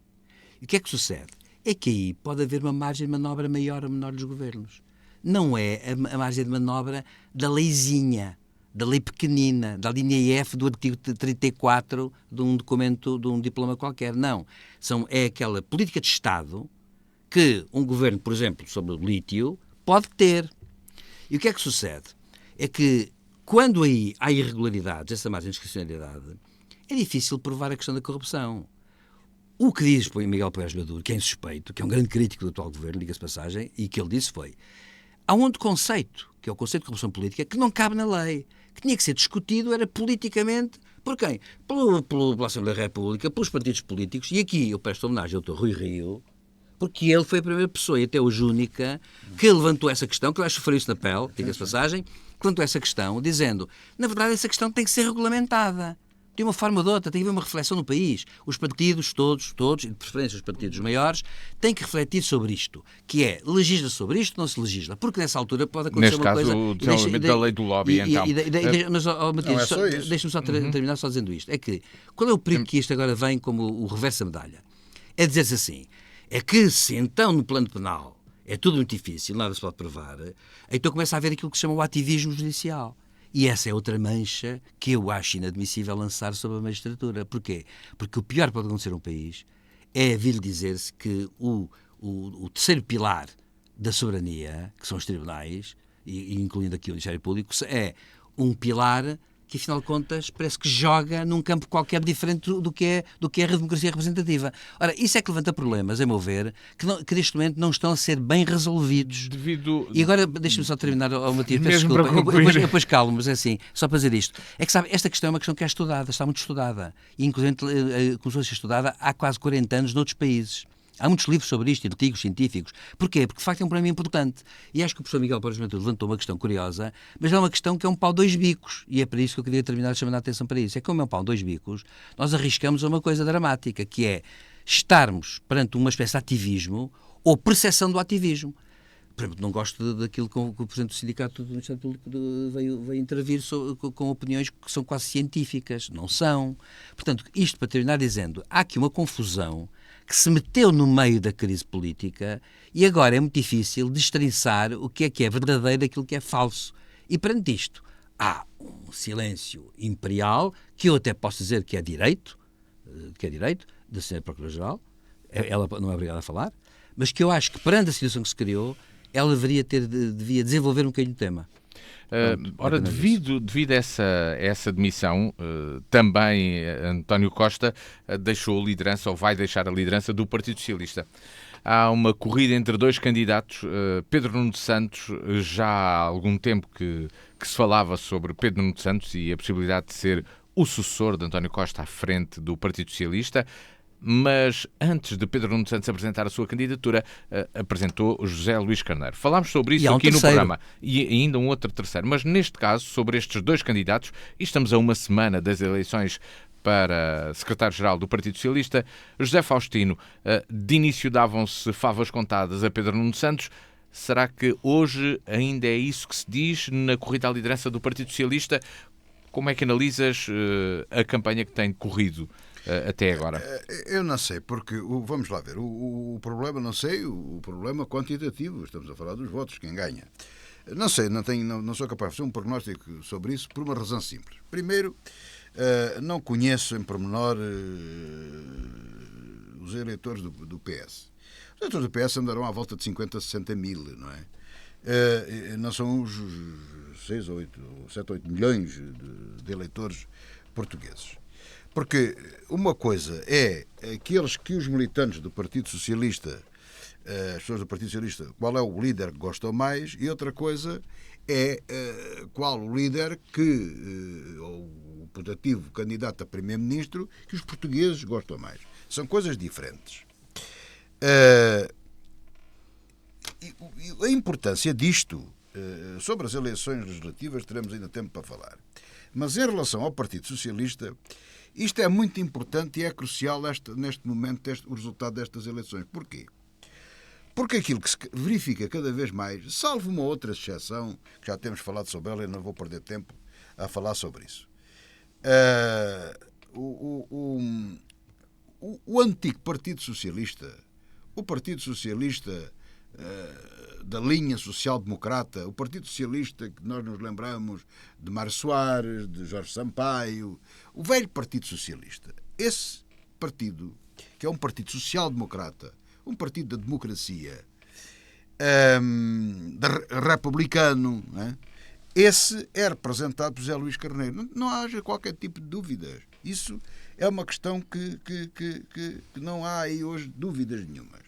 S3: E o que é que sucede? É que aí pode haver uma margem de manobra maior ou menor dos governos. Não é a margem de manobra da leizinha, da lei pequenina, da linha F do artigo 34 de um documento, de um diploma qualquer. Não. É aquela política de Estado que um governo, por exemplo, sobre o lítio, pode ter. E o que é que sucede? É que quando aí há irregularidades, essa margem de discricionariedade, é difícil provar a questão da corrupção. O que diz Miguel Poés Maduro, que é insuspeito, que é um grande crítico do atual governo, diga-se passagem, e que ele disse foi: há um outro conceito, que é o conceito de corrupção política, que não cabe na lei, que tinha que ser discutido, era politicamente, por quem? Pela Assembleia da República, pelos partidos políticos, e aqui eu presto homenagem ao Dr. Rui Rio, porque ele foi a primeira pessoa, e até hoje única, que levantou essa questão, que eu acho que sofreu isso na pele, diga-se passagem, que levantou essa questão, dizendo, na verdade, essa questão tem que ser regulamentada. De uma forma ou de outra, tem que haver uma reflexão no país. Os partidos, todos, e de preferência os partidos maiores, têm que refletir sobre isto, que é, legisla sobre isto, não se legisla. Porque nessa altura pode acontecer
S1: Neste
S3: uma
S1: caso,
S3: coisa...
S1: o desenvolvimento da lei do lobby, então.
S3: Mas, Matias,
S2: Não é só isso.
S3: deixa-me só terminar só dizendo isto. É que, qual é o perigo que isto agora vem como o reverso da medalha? É dizer-se assim, é que se então no plano penal é tudo muito difícil, nada se pode provar, então começa a haver aquilo que se chama o ativismo judicial. E essa é outra mancha que eu acho inadmissível lançar sobre a magistratura. Porquê? Porque o pior que pode acontecer a um país é vir dizer-se que o terceiro pilar da soberania, que são os tribunais, e incluindo aqui o Ministério Público, é um pilar que, afinal de contas, parece que joga num campo qualquer diferente do que é a democracia representativa. Ora, isso é que levanta problemas, a meu ver, que neste momento não estão a ser bem resolvidos. E agora, deixa-me só terminar, Matias, peço desculpa, eu depois calo, mas é assim, só para dizer isto. É que, sabe, esta questão é uma questão que é estudada, está muito estudada. E, inclusive, começou a ser estudada há quase 40 anos noutros países. Há muitos livros sobre isto, artigos científicos. Porquê? Porque, de facto, é um problema importante. E acho que o professor Miguel Pérez Ventura levantou uma questão curiosa, mas é uma questão que é um pau dois bicos. E é para isso que eu queria terminar chamando a atenção para isso. É que como é um pau dois bicos, nós arriscamos a uma coisa dramática, que é estarmos perante uma espécie de ativismo ou percepção do ativismo. Por exemplo, não gosto daquilo que o Presidente do Sindicato do Ministério Público veio intervir com opiniões que são quase científicas. Não são. Portanto, isto para terminar dizendo, há aqui uma confusão que se meteu no meio da crise política e agora é muito difícil destrinçar o que é verdadeiro daquilo que é falso. E perante isto, há um silêncio imperial, que eu até posso dizer que é direito da Sra. Procuradora-Geral, ela não é obrigada a falar, mas que eu acho que perante a situação que se criou, ela devia desenvolver um bocadinho o tema.
S1: Ora, devido a essa demissão, também António Costa deixou a liderança, ou vai deixar a liderança do Partido Socialista. Há uma corrida entre dois candidatos. Pedro Nuno Santos, já há algum tempo que se falava sobre Pedro Nuno Santos e a possibilidade de ser o sucessor de António Costa à frente do Partido Socialista. Mas antes de Pedro Nuno Santos apresentar a sua candidatura, apresentou José Luís Carneiro. Falámos sobre isso aqui no programa. E ainda um outro terceiro. Mas neste caso, sobre estes dois candidatos, e estamos a uma semana das eleições para secretário-geral do Partido Socialista, José Faustino, de início davam-se favas contadas a Pedro Nuno Santos. Será que hoje ainda é isso que se diz na corrida à liderança do Partido Socialista? Como é que analisas a campanha que tem corrido até agora?
S2: Eu não sei, porque, vamos lá ver, o problema, não sei, o problema quantitativo, estamos a falar dos votos, quem ganha. Não sei, não sou capaz de fazer um prognóstico sobre isso por uma razão simples. Primeiro, não conheço em pormenor os eleitores do PS. Os eleitores do PS andarão à volta de 50 a 60 mil, não é? Não são os 6 ou 7 ou 8 milhões de eleitores portugueses. Porque uma coisa é aqueles que os militantes do Partido Socialista, as pessoas do Partido Socialista, qual é o líder que gostam mais, e outra coisa é qual o líder ou o putativo candidato a primeiro-ministro que os portugueses gostam mais. São coisas diferentes. A importância disto, sobre as eleições legislativas, teremos ainda tempo para falar. Mas em relação ao Partido Socialista, isto é muito importante e é crucial neste momento o resultado destas eleições. Porquê? Porque aquilo que se verifica cada vez mais, salvo uma outra exceção, que já temos falado sobre ela e não vou perder tempo a falar sobre isso. O antigo Partido Socialista, o Partido Socialista da linha social-democrata, o Partido Socialista que nós nos lembramos de Mário Soares, de Jorge Sampaio, o velho Partido Socialista, esse partido, que é um partido social-democrata, um partido da democracia, republicano, né? Esse é representado por José Luís Carneiro. Não haja qualquer tipo de dúvidas. Isso é uma questão que não há aí hoje dúvidas nenhumas.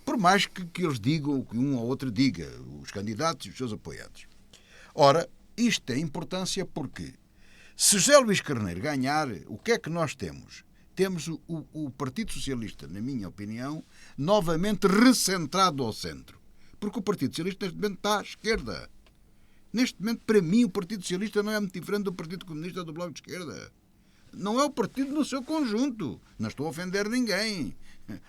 S2: Por mais que eles digam, que um ou outro diga, os candidatos e os seus apoiantes. Ora, isto tem importância porque se José Luís Carneiro ganhar, o que é que nós temos? Temos o Partido Socialista, na minha opinião, novamente recentrado ao centro. Porque o Partido Socialista neste momento está à esquerda. Neste momento, para mim, o Partido Socialista não é muito diferente do Partido Comunista ou do Bloco de Esquerda. Não é o partido no seu conjunto. Não estou a ofender ninguém.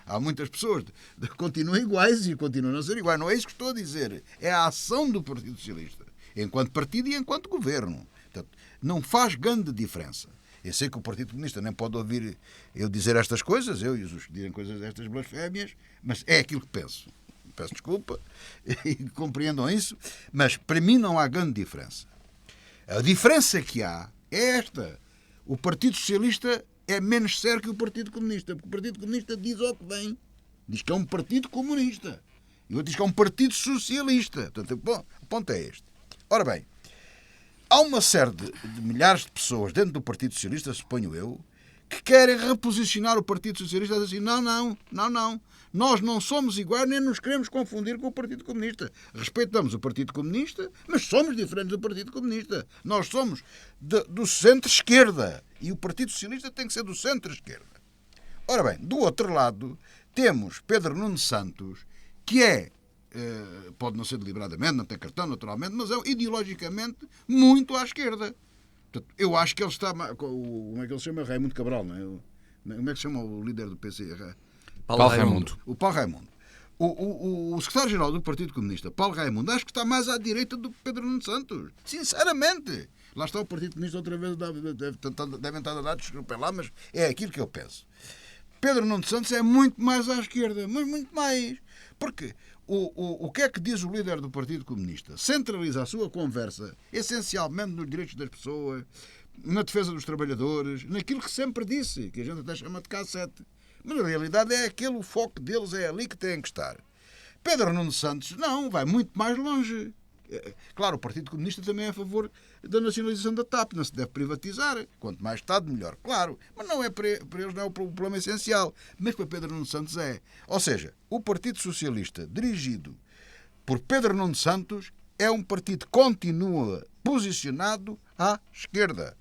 S2: Há muitas pessoas que continuam iguais e continuam a ser iguais. Não é isso que estou a dizer. É a ação do Partido Socialista, enquanto partido e enquanto governo. Portanto, não faz grande diferença. Eu sei que o Partido Comunista nem pode ouvir eu dizer estas coisas, eu e os que dizem coisas destas blasfémias, mas é aquilo que penso. Peço desculpa e compreendam isso, mas para mim não há grande diferença. A diferença que há é esta. O Partido Socialista é menos sério que o Partido Comunista, porque o Partido Comunista diz ao que vem. Diz que é um partido comunista. E o outro diz que é um partido socialista. Portanto, bom, o ponto é este. Ora bem, há uma série de milhares de pessoas dentro do Partido Socialista, suponho eu, que querem reposicionar o Partido Socialista assim, não. Nós não somos iguais nem nos queremos confundir com o Partido Comunista. Respeitamos o Partido Comunista, mas somos diferentes do Partido Comunista. Nós somos do centro-esquerda e o Partido Socialista tem que ser do centro-esquerda. Ora bem, do outro lado, temos Pedro Nuno Santos, que pode não ser deliberadamente, não tem cartão naturalmente, mas é ideologicamente muito à esquerda. Portanto, eu acho que ele está... Como é que ele se chama? Raimundo Cabral, não é? Como é que se chama o líder do PC?
S1: Paulo Raimundo.
S2: O Paulo Raimundo. O secretário-geral do Partido Comunista, Paulo Raimundo, acho que está mais à direita do que Pedro Nuno Santos. Sinceramente. Lá está o Partido Comunista outra vez, devem estar a dar desculpa lá, mas é aquilo que eu penso. Pedro Nuno Santos é muito mais à esquerda, mas muito mais. Porque o que é que diz o líder do Partido Comunista? Centraliza a sua conversa essencialmente nos direitos das pessoas, na defesa dos trabalhadores, naquilo que sempre disse, que a gente até chama de K7. Mas na realidade o foco deles é ali que têm que estar. Pedro Nuno Santos, não, vai muito mais longe. Claro, o Partido Comunista também é a favor da nacionalização da TAP, não se deve privatizar. Quanto mais Estado, melhor. Claro, mas não é para eles não é o problema essencial. Mas para Pedro Nuno Santos é. Ou seja, o Partido Socialista, dirigido por Pedro Nuno Santos, é um partido que continua posicionado à esquerda.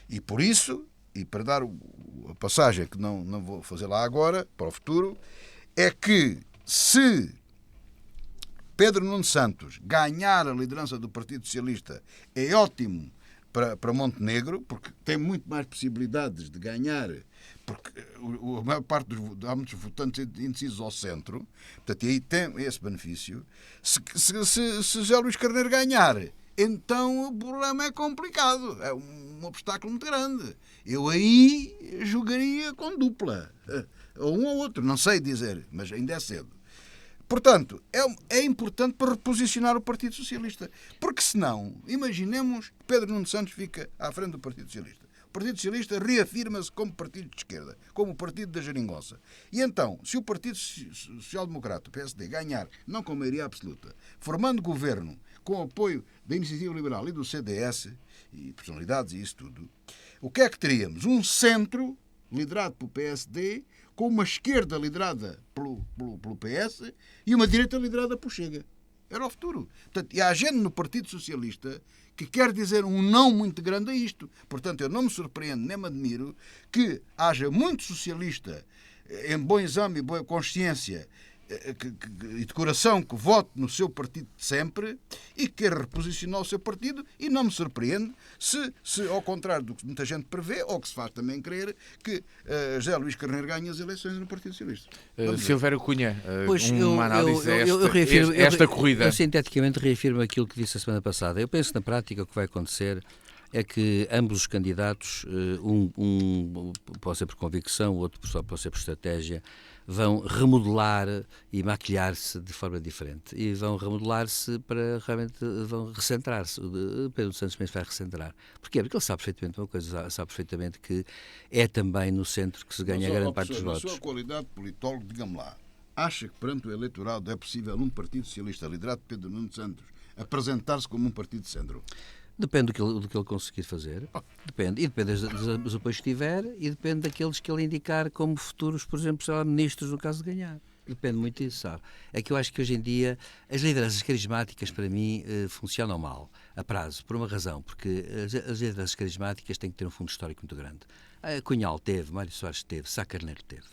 S2: E por isso, e para dar a passagem que não vou fazer lá agora, para o futuro, é que se Pedro Nuno Santos ganhar a liderança do Partido Socialista é ótimo para Montenegro, porque tem muito mais possibilidades de ganhar, porque a maior parte há muitos votantes indecisos ao centro, portanto, aí tem esse benefício. Se José Luís Carneiro ganhar, então o problema é complicado, é um obstáculo muito grande. Eu aí jogaria com dupla, ou um ou outro, não sei dizer, mas ainda é cedo. Portanto, é importante para reposicionar o Partido Socialista. Porque senão, imaginemos que Pedro Nuno Santos fica à frente do Partido Socialista. O Partido Socialista reafirma-se como partido de esquerda, como o partido da geringonça. E então, se o Partido Social Democrata, o PSD, ganhar, não com maioria absoluta, formando governo com o apoio da Iniciativa Liberal e do CDS, e personalidades e isso tudo, o que é que teríamos? Um centro liderado pelo PSD, com uma esquerda liderada pelo PS e uma direita liderada pelo Chega. Era o futuro. Portanto, e há gente no Partido Socialista que quer dizer um não muito grande a isto. Portanto, eu não me surpreendo nem me admiro que haja muito socialista em bom exame e boa consciência e de coração que vote no seu partido de sempre e quer reposicionar o seu partido, e não me surpreende se ao contrário do que muita gente prevê, ou que se faz também crer, que José Luís Carneiro ganha as eleições no Partido Socialista.
S1: Silvério Cunha, uma análise a esta corrida.
S3: Eu sinteticamente reafirmo aquilo que disse a semana passada. Eu penso que na prática o que vai acontecer é que ambos os candidatos, um pode ser por convicção, o outro só pode ser por estratégia, vão remodelar e maquilhar-se de forma diferente. E vão remodelar-se para realmente vão recentrar-se. O Pedro Santos Mendes vai recentrar. Porquê? Porque ele sabe perfeitamente uma coisa, sabe perfeitamente que é também no centro que se ganha a grande parte dos votos.
S2: Na sua qualidade de politólogo, diga-me lá, acha que perante o eleitorado é possível um Partido Socialista liderado por Pedro Nuno Santos apresentar-se como um partido de centro?
S3: Depende do que ele conseguir fazer. Depende. E depende dos apoios que tiver e depende daqueles que ele indicar como futuros, por exemplo, ministros, no caso de ganhar. depende muito disso, sabe? É que eu acho que hoje em dia as lideranças carismáticas, para mim, funcionam mal, a prazo, por uma razão, porque as lideranças carismáticas têm que ter um fundo histórico muito grande. Cunhal teve, Mário Soares teve, Sá Carneiro teve.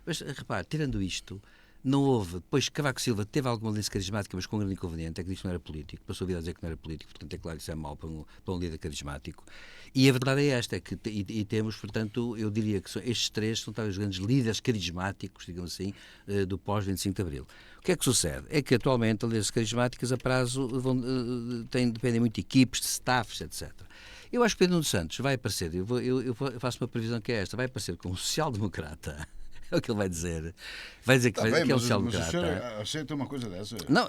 S3: Mas, repare, tirando isto, não houve. Depois, Cavaco Silva teve alguma liderança carismática, mas com um grande inconveniente, é que disse que não era político. Passou a vida a dizer que não era político, portanto, é claro, isso é mau para um líder carismático. E a verdade é esta, é que temos, portanto, eu diria que estes três são talvez os grandes líderes carismáticos, digamos assim, do pós-25 de Abril. O que é que sucede? É que, atualmente, as lideranças carismáticas, a prazo, dependem muito de equipes, de staffs, etc. Eu acho que Pedro Nuno Santos vai aparecer, eu faço uma previsão que é esta, vai aparecer como um social-democrata. É o que ele vai dizer. Vai dizer que,
S2: Tá bem,
S3: que é um
S2: mas o
S3: social-democrata.
S2: senhor aceita uma coisa dessa?
S3: Não,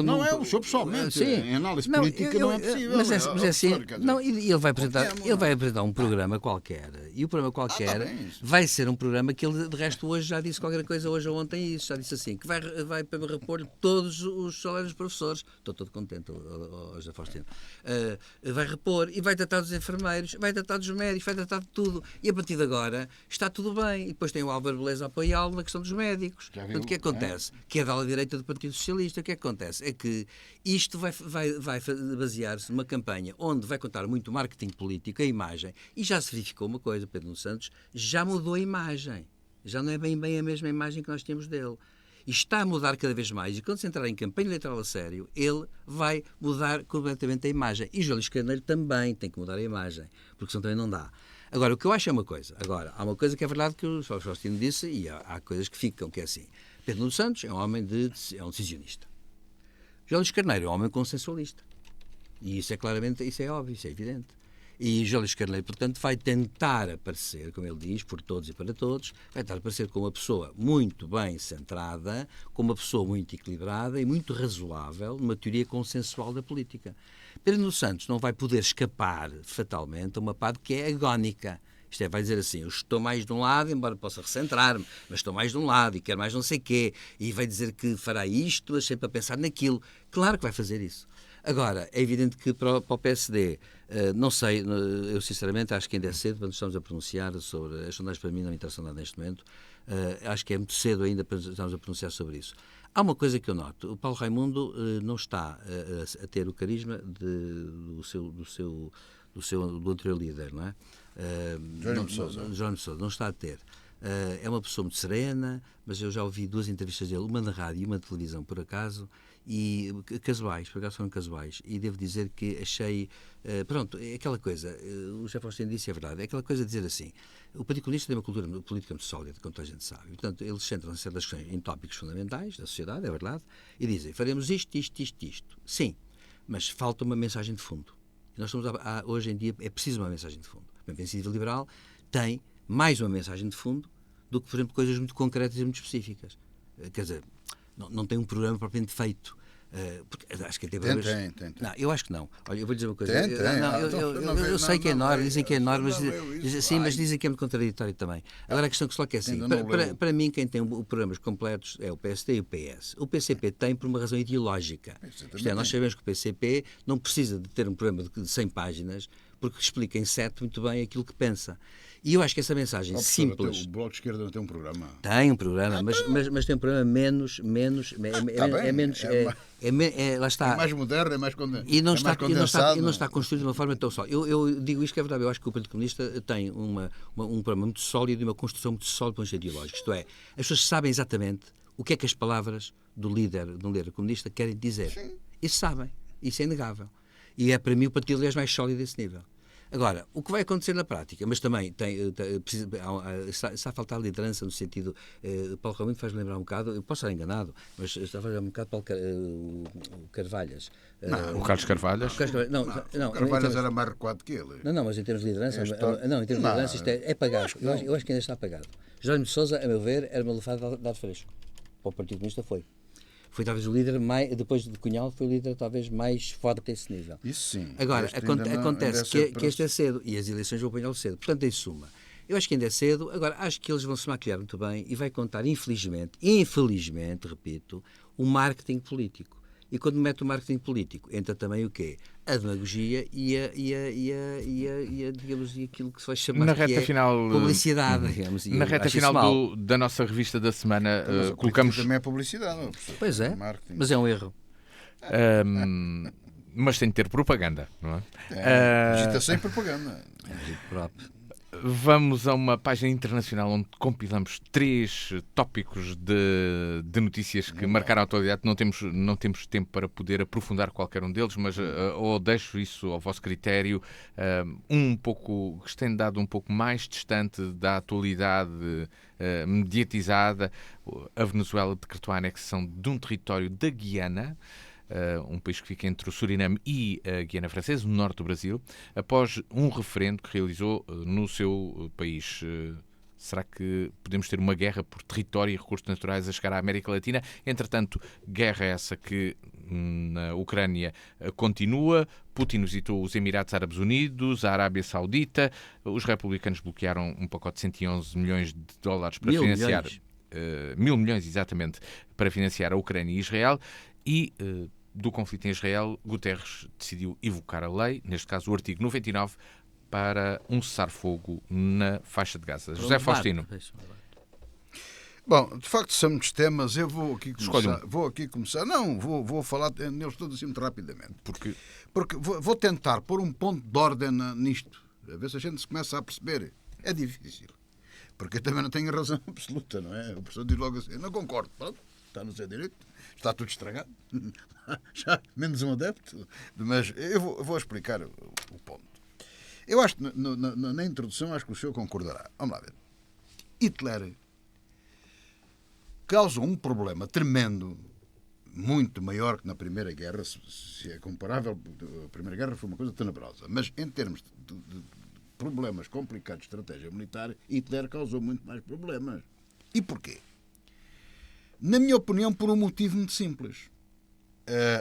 S2: Não é o senhor pessoalmente. Em análise política não é possível.
S3: Mas é assim. Não, e ele vai apresentar um
S2: programa
S3: programa qualquer. E o programa qualquer vai ser um programa que ele, de resto, hoje já disse qualquer coisa, hoje ou ontem isso. Já disse assim, que vai repor todos os salários dos professores. Estou todo contente, José Faustino. Vai repor e vai tratar dos enfermeiros, vai tratar dos médicos, vai tratar de tudo. E a partir de agora está tudo bem. E depois tem o Álvaro Beleza a apoiá-lo na questão dos médicos. Portanto, o que acontece? Que é da ala direita do Partido Socialista. O que acontece? É que isto vai basear-se numa campanha onde vai contar muito marketing político, a imagem, e já se verificou uma coisa, Pedro Nuno Santos já mudou a imagem. Já não é bem a mesma imagem que nós tínhamos dele. E está a mudar cada vez mais. E quando se entrar em campanha eleitoral a sério, ele vai mudar completamente a imagem. E José Luís Carneiro também tem que mudar a imagem, porque senão também não dá. Agora, o que eu acho é uma coisa. Agora, há uma coisa que é verdade que o Faustino disse e há coisas que ficam, que é assim. Pedro Nuno Santos é um homem é um decisionista. José Luís Carneiro é um homem consensualista. E isso é claramente, isso é óbvio, isso é evidente. E José Luís Carneiro, portanto, vai tentar aparecer, como ele diz, por todos e para todos, vai tentar aparecer como uma pessoa muito bem centrada, como uma pessoa muito equilibrada e muito razoável numa teoria consensual da política. Pedro Nuno Santos não vai poder escapar fatalmente a uma parte que é agónica. Isto é, vai dizer assim, eu estou mais de um lado, embora possa recentrar-me, mas estou mais de um lado e quero mais não sei quê. E vai dizer que fará isto, mas sempre a pensar naquilo. Claro que vai fazer isso. Agora, é evidente que para o PSD, não sei, eu sinceramente acho que ainda é cedo quando estamos a pronunciar sobre, as sondagens para mim não me interessam nada neste momento, acho que é muito cedo ainda para estarmos a pronunciar sobre isso. Há uma coisa que eu noto, o Paulo Raimundo não está a ter o carisma do anterior líder, não é? Jerónimo de Sousa, não está a ter. É uma pessoa muito serena, mas eu já ouvi duas entrevistas dele, uma na rádio e uma na televisão, por acaso, e casuais, por acaso foram casuais, e devo dizer que achei, pronto, é aquela coisa, o José Faustino disse, é verdade, é aquela coisa de dizer assim, o Partido Comunista tem uma cultura política muito sólida, como toda a gente sabe, portanto, eles centram-se em certas questões, em tópicos fundamentais da sociedade, é verdade, e dizem, faremos isto. Sim, mas falta uma mensagem de fundo. E nós estamos hoje em dia, é preciso uma mensagem de fundo. A Iniciativa Liberal tem mais uma mensagem de fundo do que, por exemplo, coisas muito concretas e muito específicas. Quer dizer, não tem um programa propriamente feito. Porque acho que tem. Não, eu acho que não. Olha, eu vou dizer uma coisa. Eu sei que é enorme, dizem que é enorme, mas dizem que é muito contraditório também. Agora a questão que se coloca é assim: para mim, quem tem programas completos é o PSD e o PS. O PCP tem por uma razão ideológica. Isto é, nós sabemos que o PCP não precisa de ter um programa de 100 páginas porque explica em 7 muito bem aquilo que pensa. E eu acho que essa mensagem simples...
S2: O Bloco de Esquerda não tem um programa?
S3: Tem um programa, mas tem um programa menos... lá está.
S2: É mais moderno, é mais condensado.
S3: E não está construído de uma forma tão sólida. Eu digo isto que é verdade. Eu acho que o Partido Comunista tem um programa muito sólido e uma construção muito sólida para um ideológico. Isto é, as pessoas sabem exatamente o que é que as palavras de um líder comunista querem dizer.
S2: Sim.
S3: Isso sabem. Isso é inegável. E é para mim o partido, aliás, mais sólido desse nível. Agora, o que vai acontecer na prática, mas também está a faltar liderança no sentido. Paulo Raimundo faz-me lembrar um bocado, eu posso estar enganado, mas está a fazer um bocado o Carvalhas.
S1: O Carlos Carvalhas?
S2: Não, Carvalhas era mais recuado que ele.
S3: Não, mas em termos de liderança, isto é pagado. Eu acho que ainda está pagado. Jerónimo de Sousa, a meu ver, era uma lefada de ar fresco. Para o Partido Comunista foi. Foi talvez o líder depois de Cunhal, foi o líder talvez mais forte a esse nível.
S2: Isso sim.
S3: Agora, acontece que este é cedo e as eleições vão apanhá-lo cedo. Portanto, em suma, eu acho que ainda é cedo. Agora, acho que eles vão se maquilhar muito bem e vai contar, infelizmente, repito, o marketing político. E quando mete o marketing político, entra também o quê? A demagogia digamos, e aquilo que se vai chamar
S1: Na
S3: que
S1: reta
S3: é
S1: final,
S3: publicidade. Digamos, e
S1: na
S3: eu
S1: reta
S3: acho isso
S1: final
S3: mal.
S1: da nossa revista da semana,
S2: Mas a
S1: colocamos.
S2: política também é publicidade, não é, professor?
S3: Pois é,
S2: Marketing.
S3: mas é um erro.
S1: Mas tem de ter propaganda, não é?
S2: Agitação e propaganda.
S3: Próprio.
S1: Vamos a uma página internacional onde compilamos 3 tópicos de notícias que marcaram a atualidade. Não temos tempo para poder aprofundar qualquer um deles, mas ou deixo isso ao vosso critério. Que tem dado um pouco mais distante da atualidade mediatizada. A Venezuela decretou a anexação de um território da Guiana, um país que fica entre o Suriname e a Guiana Francesa, no norte do Brasil, após um referendo que realizou no seu país. Será que podemos ter uma guerra por território e recursos naturais a chegar à América Latina? Entretanto, guerra essa que na Ucrânia continua. Putin visitou os Emirados Árabes Unidos, a Arábia Saudita. Os republicanos bloquearam um pacote de 111 milhões de dólares para financiar... 1.000 milhões, exatamente, para financiar a Ucrânia e Israel. E do conflito em Israel, Guterres decidiu evocar a lei, neste caso o artigo 99, para um cessar-fogo na faixa de Gaza. José Faustino.
S2: Bom, de facto são muitos temas. Eu vou aqui começar. Não, vou falar neles todos assim muito rapidamente. Porque vou tentar pôr um ponto de ordem nisto. A ver se a gente se começa a perceber. É difícil. Porque eu também não tenho razão absoluta, não é? O professor diz logo assim, não concordo. Pronto, está no seu direito. Está tudo estragado. Já menos um adepto. Mas eu vou explicar o ponto. Eu acho que na introdução acho que o senhor concordará. Vamos lá ver. Hitler causou um problema tremendo, muito maior que na Primeira Guerra, se é comparável. A Primeira Guerra foi uma coisa tenebrosa. Mas em termos de problemas complicados de estratégia militar, Hitler causou muito mais problemas. E porquê? Na minha opinião, por um motivo muito simples.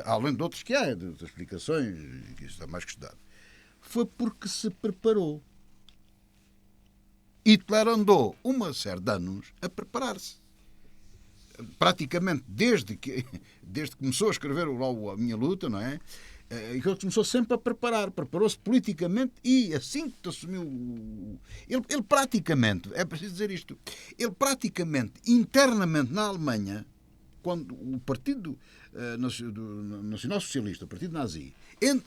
S2: Além de outros que há, de outras explicações, que isso está mais que estudado. Foi porque se preparou. Hitler andou uma série de anos a preparar-se. Praticamente desde que começou a escrever A Minha Luta, não é? E que ele começou sempre a preparou-se politicamente e assim que assumiu... Ele praticamente, é preciso dizer isto, ele praticamente, internamente na Alemanha, quando o Partido Nacional Socialista, o Partido Nazi,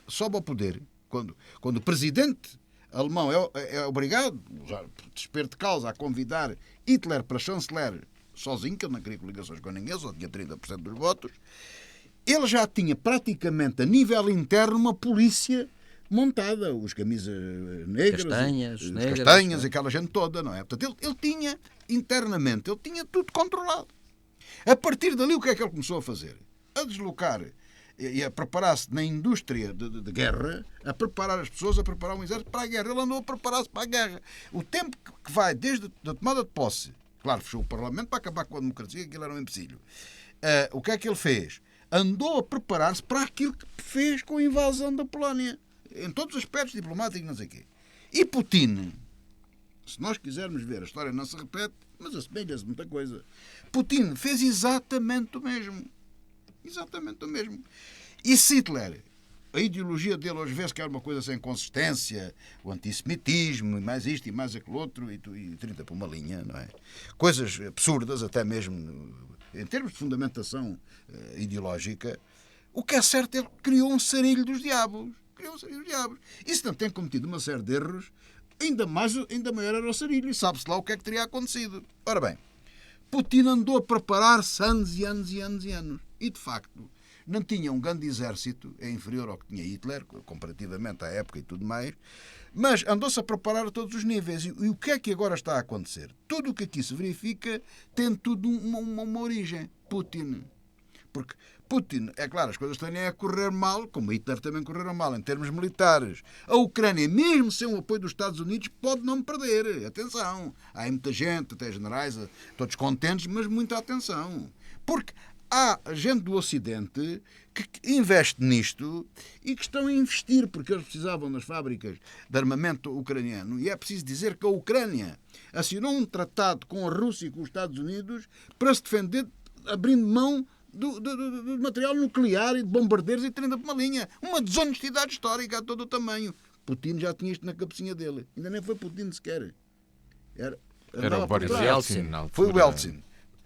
S2: sobe ao poder, quando o presidente alemão é obrigado, já por desespero de causa, a convidar Hitler para chanceler sozinho, que ele não queria coligações com ninguém, só tinha 30% dos votos, ele já tinha praticamente a nível interno uma polícia montada, os camisas negras, os castanhas, aquela gente toda, não é? Portanto, ele tinha internamente, ele tinha tudo controlado. A partir dali, o que é que ele começou a fazer? A deslocar e a preparar-se na indústria de guerra, a preparar as pessoas, a preparar um exército para a guerra. Ele andou a preparar-se para a guerra. O tempo que vai desde a tomada de posse, claro, fechou o Parlamento para acabar com a democracia, aquilo era um empecilho. O que é que ele fez? Andou a preparar-se para aquilo que fez com a invasão da Polónia. Em todos os aspectos diplomáticos, não sei o quê. E Putin, se nós quisermos ver, a história não se repete, mas assemelha-se muita coisa. Putin fez exatamente o mesmo. Exatamente o mesmo. E Hitler, a ideologia dele hoje vê-se que era uma coisa sem consistência, o antissemitismo, e mais isto e mais aquilo outro, e 30 por uma linha, não é? Coisas absurdas, até mesmo em termos de fundamentação ideológica. O que é certo, ele criou um sarilho dos diabos. E se não tem cometido uma série de erros, ainda maior era o sarilho, e sabe-se lá o que é que teria acontecido. Ora bem, Putin andou a preparar-se anos e anos e anos e anos. E, de facto, não tinha um grande exército, é inferior ao que tinha Hitler, comparativamente à época e tudo mais, mas andou-se a preparar a todos os níveis. E o que é que agora está a acontecer? Tudo o que aqui se verifica tem tudo uma origem. Putin. Porque Putin, é claro, as coisas tendem a correr mal, como Hitler também correram mal em termos militares. A Ucrânia, mesmo sem o apoio dos Estados Unidos, pode não perder. Atenção. Há muita gente, até generais, todos contentes, mas muita atenção. Porque há gente do Ocidente que investe nisto e que estão a investir, porque eles precisavam nas fábricas de armamento ucraniano. E é preciso dizer que a Ucrânia assinou um tratado com a Rússia e com os Estados Unidos para se defender, abrindo mão do material nuclear e de bombardeiros e 30 por uma linha. Uma desonestidade histórica a todo o tamanho. Putin já tinha isto na cabecinha dele. Ainda nem foi Putin sequer.
S1: Era o Boris Yeltsin.
S2: Foi o Yeltsin.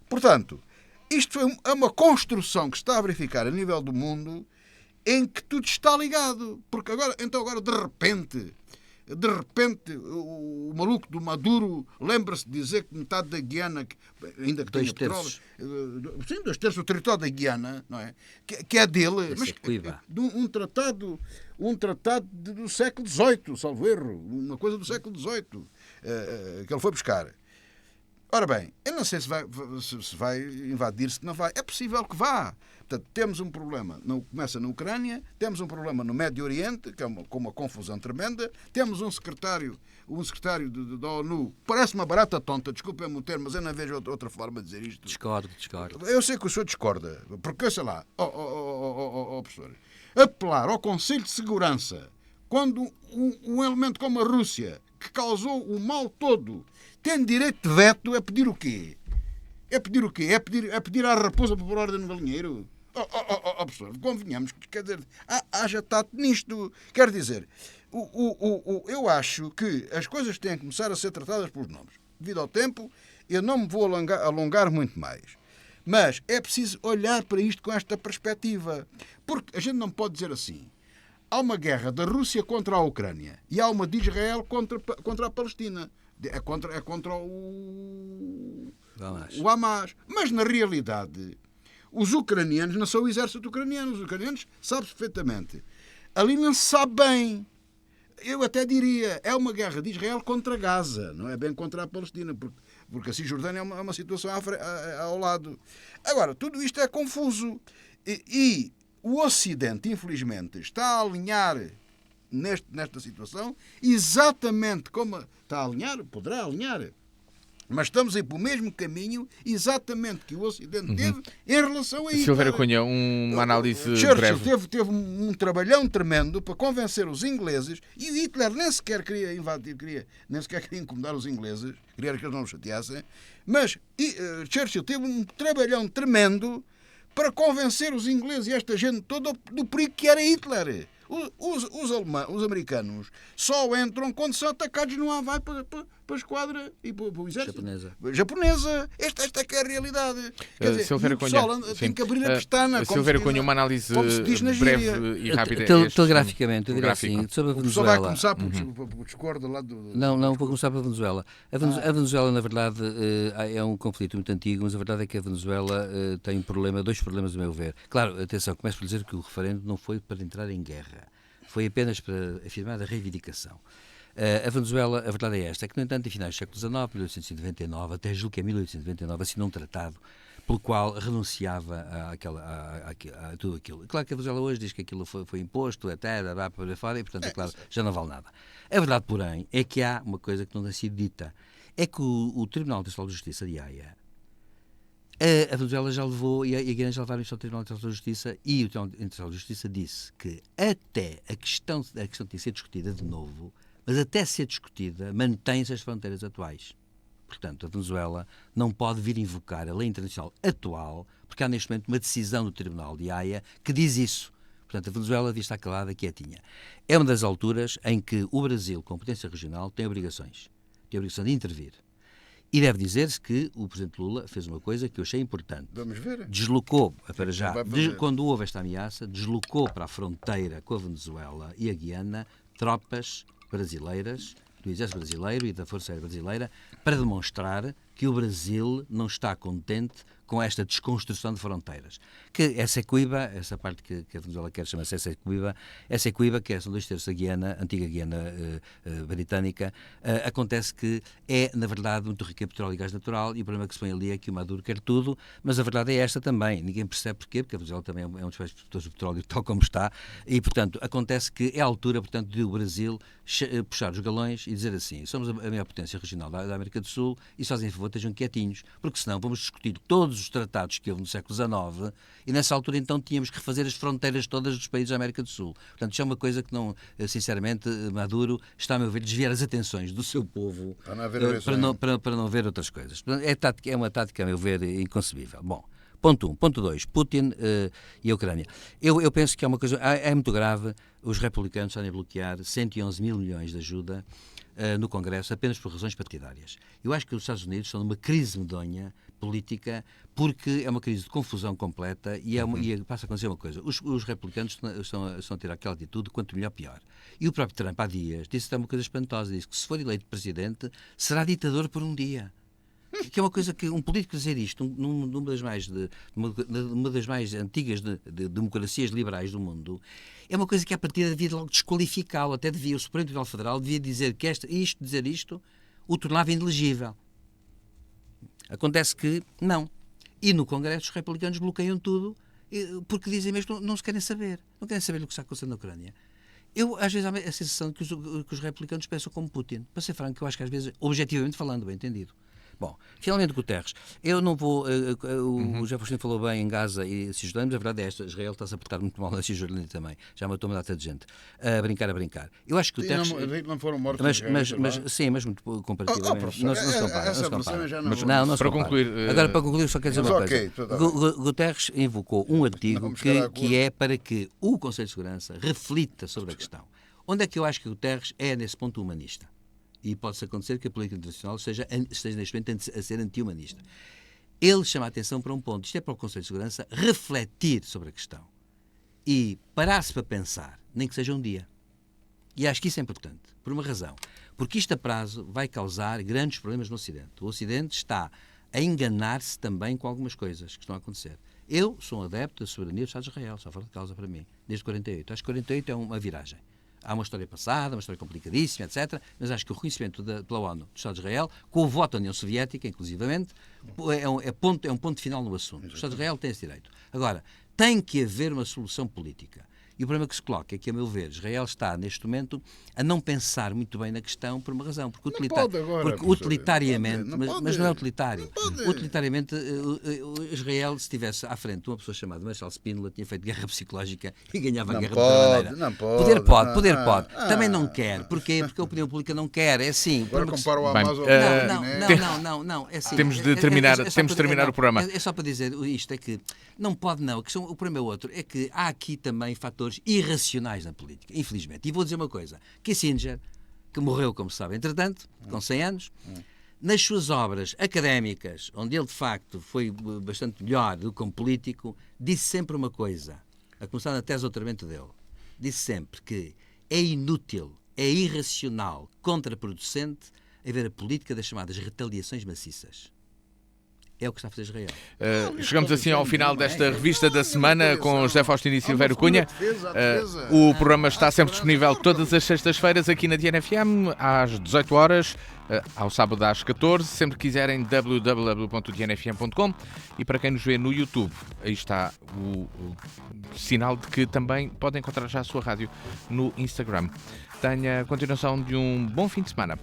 S2: Portanto, isto é uma construção que se está a verificar a nível do mundo em que tudo está ligado. Porque agora, de repente, o maluco do Maduro lembra-se de dizer que metade da Guiana, ainda que tenha petróleo, sim, 2/3 do território da Guiana, não é? Que é dele, mas um tratado do século XVIII, salvo erro, uma coisa do século XVIII, que ele foi buscar. Ora bem, eu não sei se vai invadir, se não vai. É possível que vá. Portanto, temos um problema, começa na Ucrânia, temos um problema no Médio Oriente, que é com uma confusão tremenda, temos um secretário da ONU, parece uma barata tonta, desculpem-me o termo, mas eu não vejo outra forma de dizer isto.
S3: Discordo.
S2: Eu sei que o senhor discorda, porque, sei lá, professor, apelar ao Conselho de Segurança, quando um elemento como a Rússia, que causou o mal todo, tem direito de veto, é pedir o quê? É pedir à raposa para pôr ordem no galinheiro? Professor, convenhamos, quer dizer, haja tato nisto. Quer dizer, eu acho que as coisas têm que começar a ser tratadas pelos nomes. Devido ao tempo, eu não me vou alongar muito mais. Mas é preciso olhar para isto com esta perspectiva. Porque a gente não pode dizer assim. Há uma guerra da Rússia contra a Ucrânia e há uma de Israel contra a Palestina. É contra o Hamas. Mas, na realidade, os ucranianos não são o exército ucraniano. Os ucranianos sabem perfeitamente. Ali não se sabe bem. Eu até diria, é uma guerra de Israel contra Gaza, não é bem contra a Palestina, porque a Cisjordânia é uma situação ao lado. Agora, tudo isto é confuso. E o Ocidente, infelizmente, está a alinhar nesta situação, exatamente como está a alinhar, poderá alinhar, mas estamos aí para o mesmo caminho, exatamente que o Ocidente teve em relação a isso.
S1: Silveira Cunha, uma análise
S2: Churchill
S1: breve.
S2: teve um trabalhão tremendo para convencer os ingleses, e Hitler nem sequer queria invadir, nem sequer queria incomodar os ingleses, queria que eles não os chateassem, mas Churchill teve um trabalhão tremendo para convencer os ingleses e esta gente toda do perigo que era Hitler. Os americanos só entram quando são atacados no Havaí para a esquadra e para o exército japonesa. Esta é que é a realidade. Quer dizer, o pessoal tem que abrir a pestana.
S1: Silveira Cunha, uma análise breve e rápida.
S3: Telegraficamente, eu diria assim, sobre a Venezuela.
S2: Vai começar por discordo lá do...
S3: Não, vou começar pela Venezuela. A Venezuela, na verdade, é um conflito muito antigo, mas a verdade é que a Venezuela tem dois problemas, a meu ver. Claro, atenção, começo por dizer que o referendo não foi para entrar em guerra. Foi apenas para afirmar a reivindicação. A Venezuela, a verdade é esta, é que, no entanto, em finais do século XIX, 1899, até julgo que é 1899, assinou um tratado pelo qual renunciava a tudo aquilo. Claro que a Venezuela hoje diz que aquilo foi imposto, até dá para fora, e, portanto, é claro, já não vale nada. A verdade, porém, é que há uma coisa que não tem sido dita. É que o Tribunal Internacional de Justiça de Haia, a Venezuela já levou, e a Guiana já levaram isto ao Tribunal Internacional de Justiça, e o Tribunal Internacional de Justiça disse que até a questão tinha de ser discutida de novo, mas até ser discutida, mantém-se as fronteiras atuais. Portanto, a Venezuela não pode vir invocar a lei internacional atual, porque há neste momento uma decisão do Tribunal de Haia que diz isso. Portanto, a Venezuela devia estar calada, quietinha. É uma das alturas em que o Brasil, com potência regional, tem obrigações. Tem a obrigação de intervir. E deve dizer-se que o Presidente Lula fez uma coisa que eu achei importante.
S2: Vamos ver.
S3: Deslocou, para já, quando houve esta ameaça, deslocou para a fronteira com a Venezuela e a Guiana tropas brasileiras, do Exército Brasileiro e da Força Aérea Brasileira, para demonstrar que o Brasil não está contente com esta desconstrução de fronteiras. Que essa Secuiba, essa parte que a Venezuela quer chama-se Secuiba, que são 2/3 da Guiana, antiga Guiana britânica, acontece que é, na verdade, muito rica em petróleo e gás natural, e o problema que se põe ali é que o Maduro quer tudo, mas a verdade é esta também. Ninguém percebe porquê, porque a Venezuela também é um dos países produtores de petróleo, tal como está, e, portanto, acontece que é a altura, portanto, de o Brasil puxar os galões e dizer assim: somos a maior potência regional da América do Sul e, se fazem favor, estejam quietinhos, porque senão vamos discutir todos os tratados que houve no século XIX e nessa altura então tínhamos que refazer as fronteiras todas dos países da América do Sul. Portanto, isto é uma coisa que não, sinceramente, Maduro está, a meu ver, a desviar as atenções do seu povo para não ver outras coisas. É uma tática, a meu ver, inconcebível. Bom, Ponto 1. Ponto 2. Putin e a Ucrânia. Eu penso que é uma coisa... É muito grave os republicanos estarem a bloquear 111 mil milhões de ajuda no Congresso apenas por razões partidárias. Eu acho que os Estados Unidos estão numa crise medonha política porque é uma crise de confusão completa e passa a acontecer uma coisa. Os republicanos estão a tirar aquela atitude quanto melhor pior. E o próprio Trump há dias disse uma coisa espantosa. Disse que se for eleito presidente será ditador por um dia. Que é uma coisa que um político dizer isto numa das mais antigas de democracias liberais do mundo é uma coisa que à partida devia logo desqualificá-lo, até devia o Supremo Tribunal Federal devia dizer que dizer isto o tornava inelegível. Acontece que não. E no Congresso os republicanos bloqueiam tudo porque dizem mesmo que não se querem saber. Não querem saber do que está acontecendo na Ucrânia. Eu, às vezes, há a sensação de que os republicanos pensam como Putin. Para ser franco, eu acho que às vezes, objetivamente falando, bem entendido. Bom, finalmente Guterres. Eu não vou... O José Faustino falou bem em Gaza e Cisjordânia, mas a verdade é esta. Israel está-se a portar muito mal na Cisjordânia também. Já matou uma data de gente. A brincar. Eu acho que Guterres...
S2: Não foram mortos.
S3: Sim, mas muito comparativamente. Não se compara. Não se
S1: para
S3: compara.
S1: concluir...
S3: Agora, para concluir, só quero dizer uma
S2: ok,
S3: coisa. Guterres invocou um artigo que é para que o Conselho de Segurança reflita sobre a questão. Onde é que eu acho que Guterres é, nesse ponto, humanista? E pode-se acontecer que a política internacional esteja neste momento a ser anti-humanista. Ele chama a atenção para um ponto. Isto é para o Conselho de Segurança refletir sobre a questão. E parar-se para pensar, nem que seja um dia. E acho que isso é importante, por uma razão. Porque isto a prazo vai causar grandes problemas no Ocidente. O Ocidente está a enganar-se também com algumas coisas que estão a acontecer. Eu sou um adepto da soberania do Estado de Israel, só fora de causa para mim, desde 48. Acho que 48 é uma viragem. Há uma história passada, uma história complicadíssima, etc. Mas acho que o reconhecimento pela ONU do Estado de Israel, com o voto da União Soviética, inclusivamente, é um ponto final no assunto. O Estado de Israel tem esse direito. Agora, tem que haver uma solução política. E o problema que se coloca é que, a meu ver, Israel está, neste momento, a não pensar muito bem na questão por uma razão. Porque utilitariamente, mas não é utilitário. Utilitariamente, Israel, se estivesse à frente de uma pessoa chamada Marshall Spínola, tinha feito guerra psicológica e ganhava a guerra de outra maneira. Poder pode. Também não quer. Porquê? Porque a opinião pública não quer. É assim.
S2: Agora compara o Hamas ao
S3: Não. É assim.
S1: Temos de terminar o programa.
S3: É só para dizer isto, é que não pode não. O problema é outro. É que há aqui também fatores irracionais na política, infelizmente. E vou dizer uma coisa. Kissinger, que morreu, como se sabe, entretanto, com 100 anos, nas suas obras académicas, onde ele, de facto, foi bastante melhor do que como político, disse sempre uma coisa, a começar na tese de doutoramento dele. Disse sempre que é inútil, é irracional, contraproducente haver a política das chamadas retaliações maciças. É o que está a fazer Israel.
S1: Chegamos assim ao final desta revista da semana com José Faustino e Silvério Cunha. O programa está sempre disponível todas as sextas-feiras aqui na DNFM, às 18 horas, ao sábado às 14, sempre que quiserem, www.dnfm.com. E para quem nos vê no YouTube, aí está o sinal de que também podem encontrar já a sua rádio no Instagram. Tenha a continuação de um bom fim de semana.